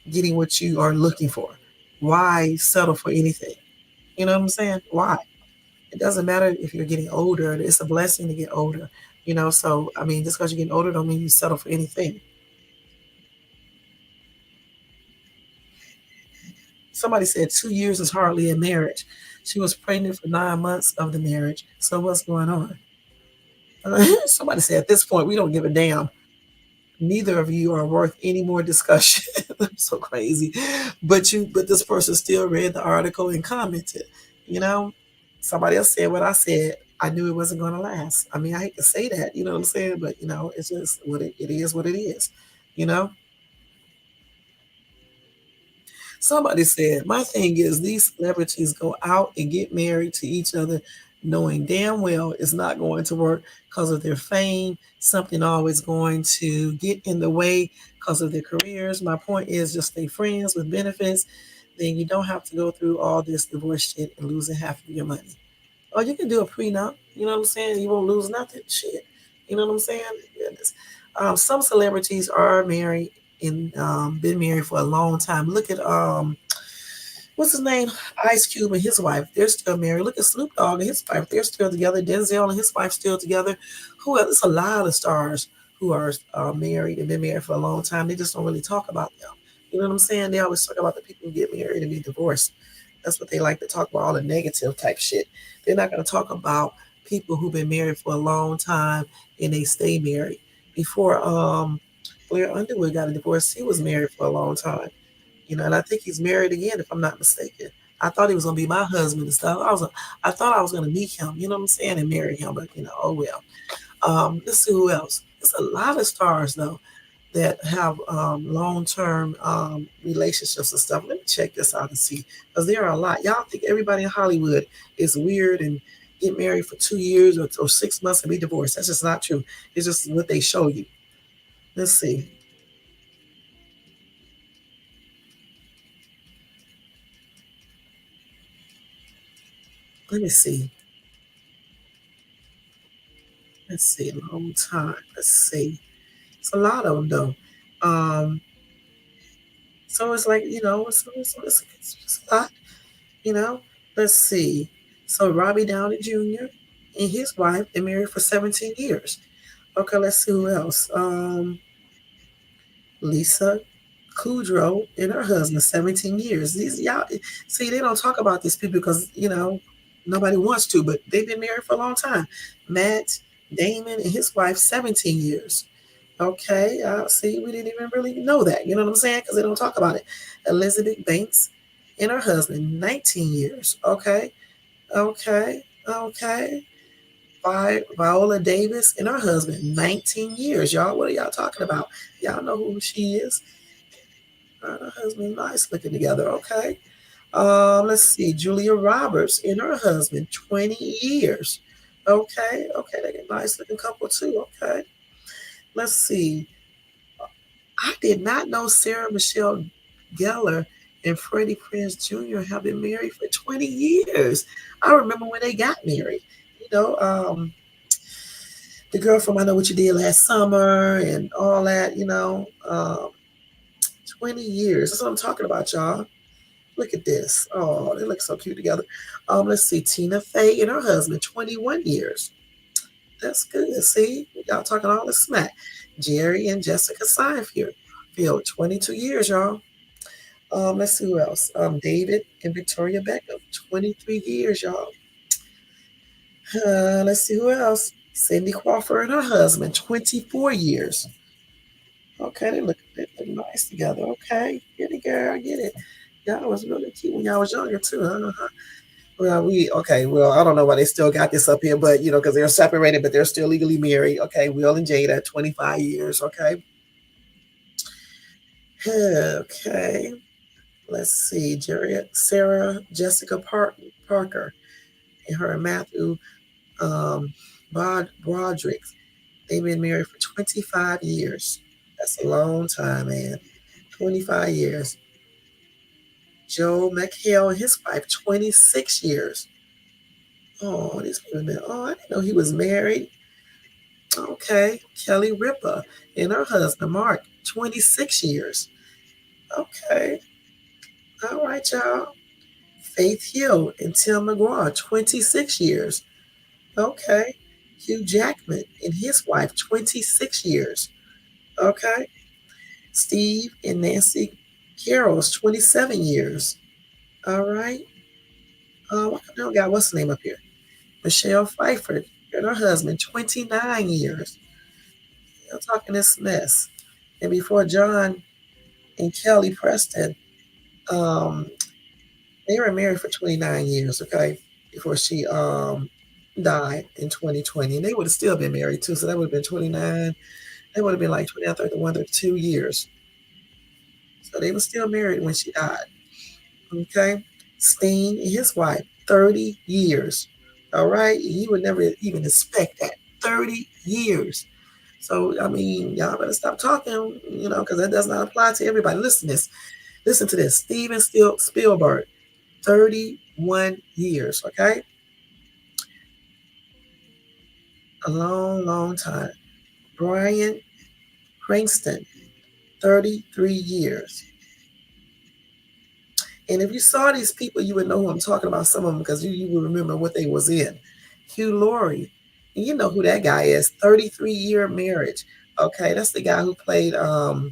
getting what you are looking for. Why settle for anything? You know what I'm saying? Why? It doesn't matter if you're getting older. It's a blessing to get older. So I mean, just because you're getting older don't mean you settle for anything. Somebody said 2 years is hardly a marriage. She was pregnant for 9 months of the marriage. So what's going on? Somebody said at this point we don't give a damn. Neither of you are worth any more discussion. I'm so crazy. But this person still read the article and commented. You know, somebody else said what I said. I knew it wasn't going to last. I mean, I hate to say that, you know what I'm saying? But, it's just it is what it is, you know? Somebody said, my thing is these celebrities go out and get married to each other knowing damn well it's not going to work because of their fame. Something always going to get in the way because of their careers. My point is just stay friends with benefits. Then you don't have to go through all this divorce shit and losing half of your money. Or you can do a prenup. You know what I'm saying? You won't lose nothing. Shit. You know what I'm saying? Goodness. Some celebrities are married and been married for a long time. Look at what's his name? Ice Cube and his wife. They're still married. Look at Snoop Dogg and his wife. They're still together. Denzel and his wife still together. Who else? There's a lot of stars who are married and been married for a long time. They just don't really talk about them. You know what I'm saying? They always talk about the people who get married and be divorced. That's what they like to talk about, all the negative type shit. They're not going to talk about people who've been married for a long time and they stay married. Before Blair Underwood got a divorce, he was married for a long time. And I think he's married again, if I'm not mistaken. I thought he was gonna be my husband and stuff. I thought I was gonna meet him, you know what I'm saying, and marry him, but oh well. Let's see who else. There's a lot of stars though that have long-term relationships and stuff. Let me check this out and see, because there are a lot. Y'all think everybody in Hollywood is weird and get married for 2 years or 6 months and be divorced. That's just not true. It's just what they show you. Let's see. Let me see. Let's see. A long time. Let's see. It's a lot of them though. Um, so it's like it's just a lot. You know. Let's see. So Robbie Downey Jr. and his wife, they married for 17 years. Okay, let's see who else. Lisa Kudrow and her husband, 17 years. These y'all see, they don't talk about these people because nobody wants to, but they've been married for a long time. Matt Damon and his wife, 17 years. Okay, see, we didn't even really know that. You know what I'm saying? Because they don't talk about it. Elizabeth Banks and her husband, 19 years. Okay, okay, okay. Viola Davis and her husband, 19 years. Y'all, what are y'all talking about? Y'all know who she is. Her and her husband, nice looking together. Okay. Let's see. Julia Roberts and her husband, 20 years. Okay, okay, they a nice looking couple too. Okay. Let's see. I did not know Sarah Michelle Gellar and Freddie Prinze Jr. have been married for 20 years. I remember when they got married. You know, the girl from I Know What You Did Last Summer and all that, 20 years. That's what I'm talking about, y'all. Look at this. Oh, they look so cute together. Let's see. Tina Fey and her husband, 21 years. That's good. See, y'all talking all the smack. Jerry and Jessica Seinfeld, 22 years, y'all. Let's see who else. David and Victoria Beckham, 23 years, y'all. Let's see who else. Cindy Crawford and her husband, 24 years. Okay, they look nice together. Okay, get it, girl, get it. Y'all was really cute when y'all was younger too. Well, well, I don't know why they still got this up here, but because they're separated, but they're still legally married. Okay, Will and Jada, 25 years. Okay. Okay. Let's see. Sarah Jessica Parker and her and Matthew um, Broderick. They've been married for 25 years. That's a long time, man. 25 years. Joe McHale and his wife, 26 years. Oh, these people been, I didn't know he was married. Okay. Kelly Ripa and her husband, Mark, 26 years. Okay. All right, y'all. Faith Hill and Tim McGraw, 26 years. Okay. Hugh Jackman and his wife, 26 years. Okay. Steve and Nancy Carroll's 27 years. All right. What's the name up here? Michelle Pfeiffer, and her husband 29 years. You're talking this mess. And before John and Kelly Preston, um, they were married for 29 years, okay, before she died in 2020. And they would have still been married too. So that would have been 29. They would have been like 29, 31, 32 years. So they were still married when she died. Okay. Steen and his wife, 30 years. All right. You would never even expect that. 30 years. So, I mean, y'all better stop talking, because that does not apply to everybody. Listen to this. Steven Spielberg, 31 years. Okay. A long, long time. Brian Cranston, 33 years. And if you saw these people, you would know who I'm talking about, some of them, because you would remember what they was in. Hugh Laurie, and you know who that guy is, 33-year marriage. Okay, that's the guy who played a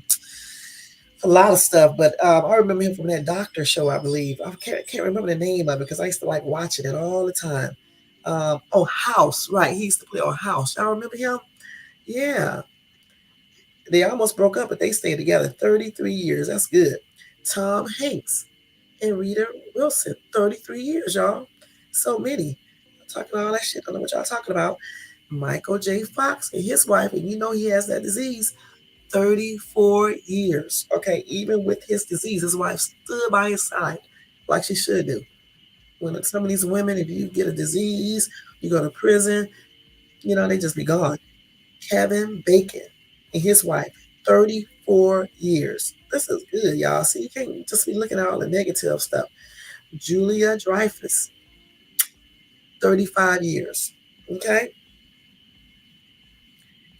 lot of stuff, but I remember him from that doctor show, I believe. I can't remember the name of it because I used to like watching it all the time. Oh, House, right. He used to play on House. Y'all remember him? Yeah. They almost broke up, but they stayed together 33 years. That's good. Tom Hanks and Rita Wilson, 33 years, y'all. So many. I'm talking all that shit. I don't know what y'all talking about. Michael J. Fox and his wife, and you know he has that disease, 34 years. Okay, even with his disease, his wife stood by his side like she should do. When some of these women, if you get a disease, you go to prison, they just be gone. Kevin Bacon and his wife, 34 years. This is good, y'all. See, you can't just be looking at all the negative stuff. Julia Dreyfus, 35 years. Okay.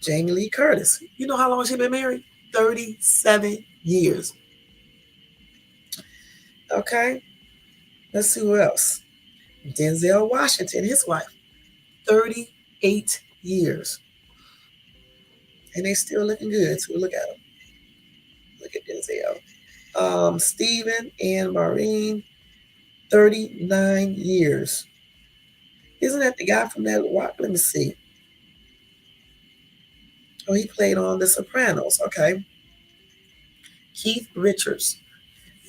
Jamie Lee Curtis. You know how long she been married? 37 years. Okay. Let's see who else. Denzel Washington, his wife, 38 years. And they still looking good. So look at them. Look at Denzel. Stephen and Maureen, 39 years. Isn't that the guy from that? Let me see. Oh, he played on The Sopranos. Okay. Keith Richards,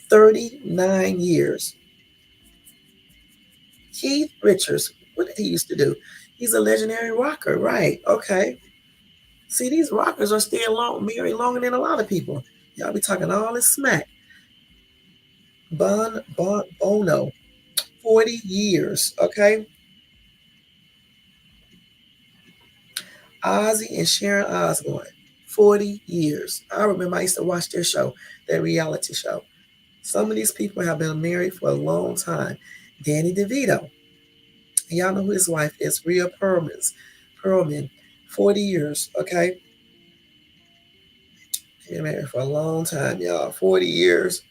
39 years. Keith Richards, what did he used to do? He's a legendary rocker, right? Okay. See, these rockers are still married longer than a lot of people. Y'all be talking all this smack. Bono, 40 years. Okay. Ozzy and Sharon Osbourne, 40 years. I remember I used to watch their show, their reality show. Some of these people have been married for a long time. Danny DeVito, y'all know who his wife is, Rhea Perlman, 40 years, okay? Been married for a long time, y'all. 40 years.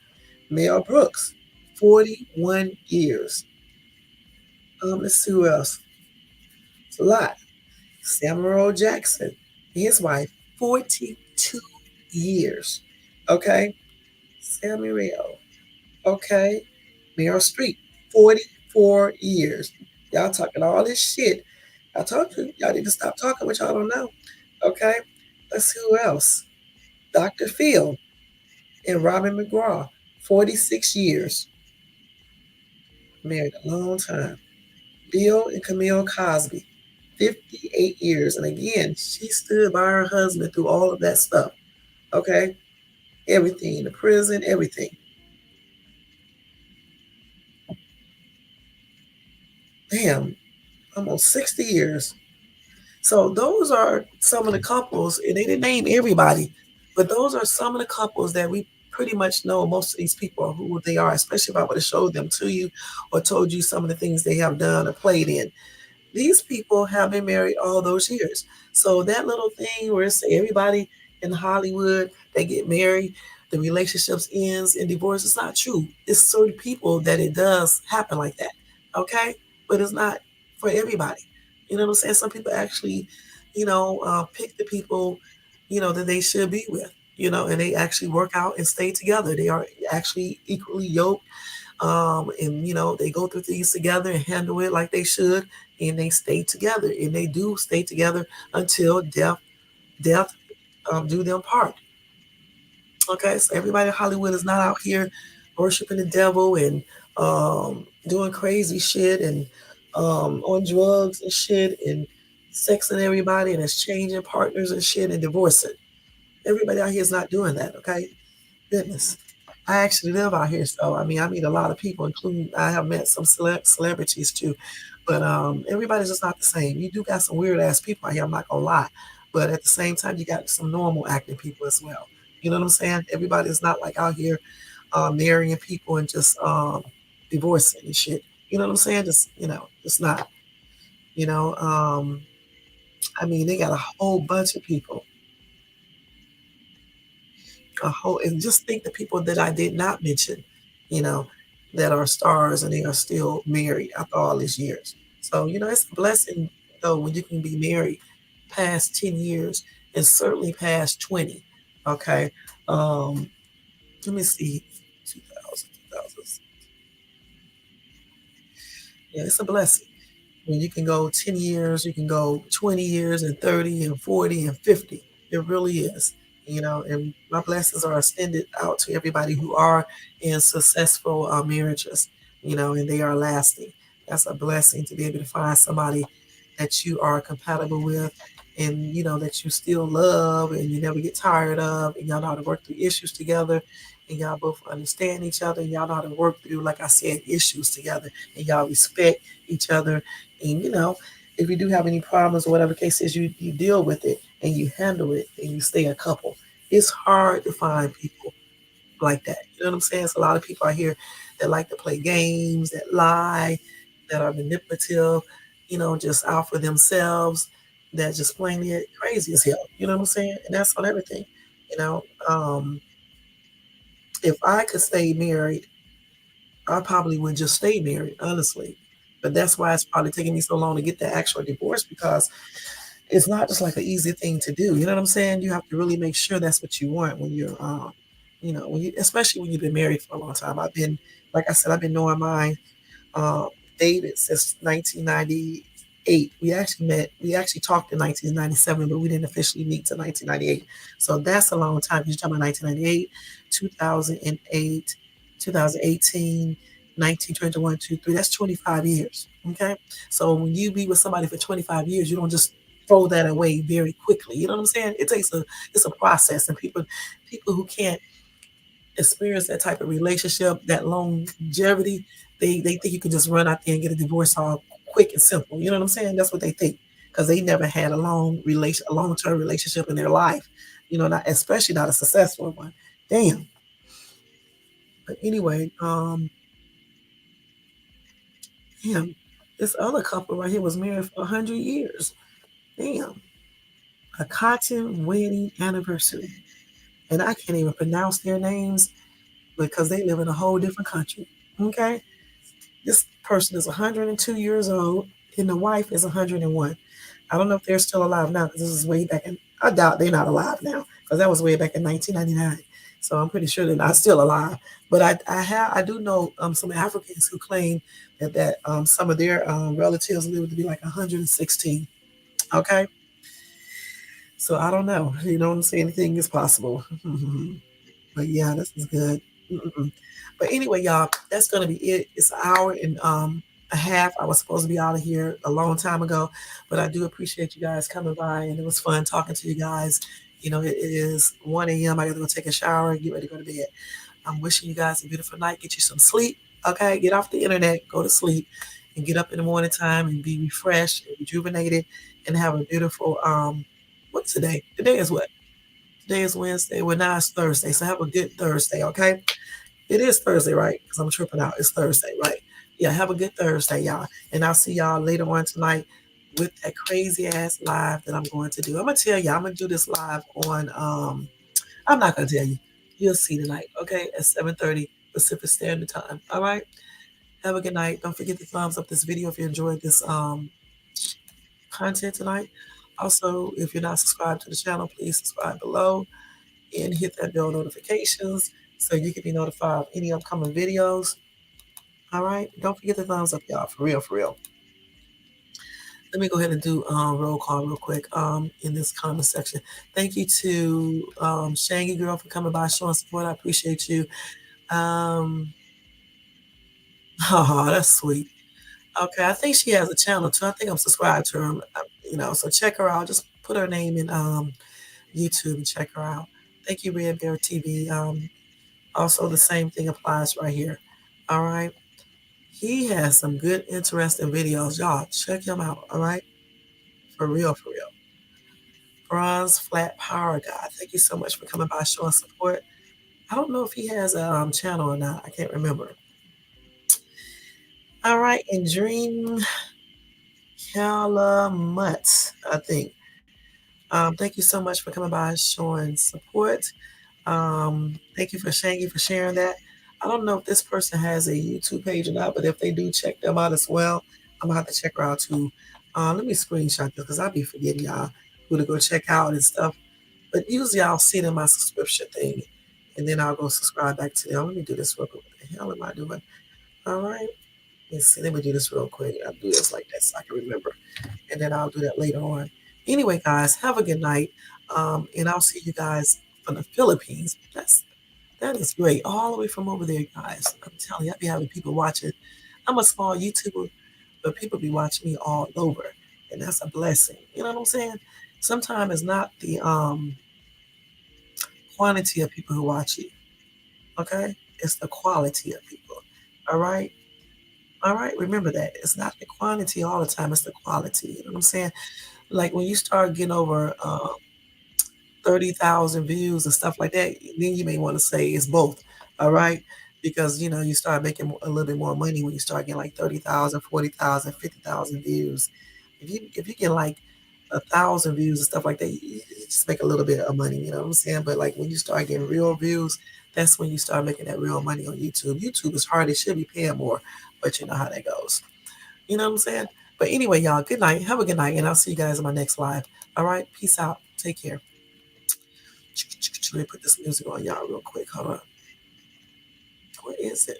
Mel Brooks, 41 years. Let's see who else. It's a lot. Samuel Jackson, his wife, 42 years. Okay? Samuel. Okay? Meryl Streep, 44 years. Y'all talking all this shit. I told you, y'all need to stop talking what y'all don't know. Okay? Let's see who else. Dr. Phil and Robin McGraw, 46 years. Married a long time. Bill and Camille Cosby, 58 years. And again, she stood by her husband through all of that stuff. Okay? Everything, the prison, everything. Damn, almost 60 years. So those are some of the couples, and they didn't name everybody, but those are some of the couples that we pretty much know most of these people who they are, especially if I would have showed them to you or told you some of the things they have done or played in. These people have been married all those years. So that little thing where it's everybody in Hollywood, they get married, the relationships ends and divorce, is not true. It's certain people that it does happen like that. Okay? But it's not for everybody. You know what I'm saying? Some people actually, pick the people, that they should be with, and they actually work out and stay together. They are actually equally yoked. And they go through things together and handle it like they should, and they stay together, and they do stay together until death do them part. Okay, so everybody in Hollywood is not out here worshiping the devil and doing crazy shit and on drugs and shit and sexing everybody and exchanging partners and shit and divorcing. Everybody out here is not doing that. Okay, goodness. I actually live out here, so I mean, I meet a lot of people, including I have met some celebrities too. But everybody's just not the same. You do got some weird ass people out here. I'm not gonna lie, but at the same time, you got some normal acting people as well. You know what I'm saying? Everybody's not like out here marrying people and just divorcing and shit. You know what I'm saying? Just just not. You know, I mean, they got a whole bunch of people and just think the people that I did not mention, you know, that are stars and they are still married after all these years. So, it's a blessing though when you can be married past 10 years and certainly past 20. Okay. Um, Let me see. 2000. Yeah, it's a blessing. When you can go 10 years, you can go 20 years and 30 and 40 and 50. It really is. And my blessings are extended out to everybody who are in successful marriages, and they are lasting. That's a blessing to be able to find somebody that you are compatible with and, that you still love and you never get tired of, and y'all know how to work through issues together, and y'all both understand each other, and y'all know how to work through, like I said, issues together, and y'all respect each other. And if you do have any problems or whatever case is, you deal with it and you handle it and you stay a couple. It's hard to find people like that. You know what I'm saying? It's a lot of people out here that like to play games, that lie, that are manipulative, just out for themselves, that just plainly crazy as hell. You know what I'm saying? And that's on everything. You know, um, if I could stay married, I probably would just stay married, honestly. But that's why it's probably taking me so long to get the actual divorce, because it's not just like an easy thing to do. You know what I'm saying? You have to really make sure that's what you want when you're, especially when you've been married for a long time. Like I said, I've been knowing mine, uh, David since 1998. We actually talked in 1997, but we didn't officially meet till 1998. So that's a long time. You're talking about 1998, 2008, 2018, 1921, 2, 3. That's 25 years. Okay. So when you be with somebody for 25 years, you don't just throw that away very quickly. You know what I'm saying? It's a process, and people who can't experience that type of relationship, that longevity, they think you can just run out there and get a divorce all quick and simple. You know what I'm saying? That's what they think, because they never had a long term relationship in their life. Not especially not a successful one. Damn. But anyway, damn, this other couple right here was married for 100 years. Damn, a cotton wedding anniversary, and I can't even pronounce their names because they live in a whole different country. Okay. This person is 102 years old, and the wife is 101. I don't know if they're still alive now, because this is way back in. I doubt they're not alive now, because that was way back in 1999. So I'm pretty sure they're not still alive. But I do know some Africans who claim that some of their relatives live to be like 116. Okay, so I don't know. You know what I'm saying? Anything is possible. But yeah, this is good. Mm-mm. But anyway, y'all, that's gonna be it. It's an hour and a half. I was supposed to be out of here a long time ago, but I do appreciate you guys coming by, and it was fun talking to you guys. It is 1 a.m. I gotta go take a shower and get ready to go to bed. I'm wishing you guys a beautiful night. Get you some sleep. Okay, get off the internet, go to sleep, and get up in the morning time and be refreshed and rejuvenated, and have a beautiful what's today? Today is what? Today is Wednesday. Well, now it's Thursday. So have a good Thursday, okay? It is Thursday, right? Because I'm tripping out. It's Thursday, right? Yeah, have a good Thursday, y'all. And I'll see y'all later on tonight with that crazy ass live that I'm going to do. I'm gonna tell y'all, I'm gonna do this live on I'm not gonna tell you. You'll see tonight, okay? At 7:30 Pacific Standard Time. All right. Have a good night. Don't forget to thumbs up this video if you enjoyed this content tonight. Also, if you're not subscribed to the channel, please subscribe below and hit that bell notifications so you can be notified of any upcoming videos. All right. Don't forget the thumbs up, y'all. For real, for real. Let me go ahead and do roll call real quick in this comment section. Thank you to Shangy Girl for coming by, showing support. I appreciate you. Um, oh, that's sweet. Okay, I think she has a channel too. I think I'm subscribed to her. So check her out. Just put her name in YouTube and check her out. Thank you, Red Bear TV. Also, the same thing applies right here. All right. He has some good, interesting videos. Y'all, check him out. All right. For real, for real. Bronze Flat Power Guy. Thank you so much for coming by, showing support. I don't know if he has a channel or not. I can't remember. All right. And Dream Calumet, I think. Thank you so much for coming by, showing support. Thank you for Shangy for sharing that. I don't know if this person has a YouTube page or not, but if they do, check them out as well. I'm gonna have to check her out too. Let me screenshot this because I'll be forgetting y'all who to go check out and stuff. But usually I'll see it in my subscription thing, and then I'll go subscribe back to them. Let me do this real quick. What the hell am I doing? All right. Let's see. Let me do this real quick. I'll do this like that so I can remember, and then I'll do that later on. Anyway, guys, have a good night, and I'll see you guys from the Philippines. That is great. All the way from over there, guys. I'm telling you, I be having people watching. I'm a small YouTuber, but people be watching me all over. And that's a blessing. You know what I'm saying? Sometimes it's not the quantity of people who watch you. Okay? It's the quality of people. All right? All right. Remember that. It's not the quantity all the time, it's the quality. You know what I'm saying? Like when you start getting over 30,000 views and stuff like that, then you may want to say it's both. All right. Because, you start making a little bit more money when you start getting like 30,000, 40,000, 50,000 views. If you get like 1,000 views and stuff like that, you just make a little bit of money. You know what I'm saying? But like when you start getting real views, that's when you start making that real money on YouTube. YouTube is hard. It should be paying more, but you know how that goes. You know what I'm saying? But anyway, y'all, good night. Have a good night. And I'll see you guys in my next live. All right. Peace out. Take care. Let me put this music on y'all real quick. Hold on. Where is it?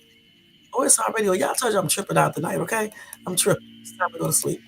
Oh, it's already on. Y'all told you I'm tripping out tonight, okay? I'm tripping. It's time to go to sleep.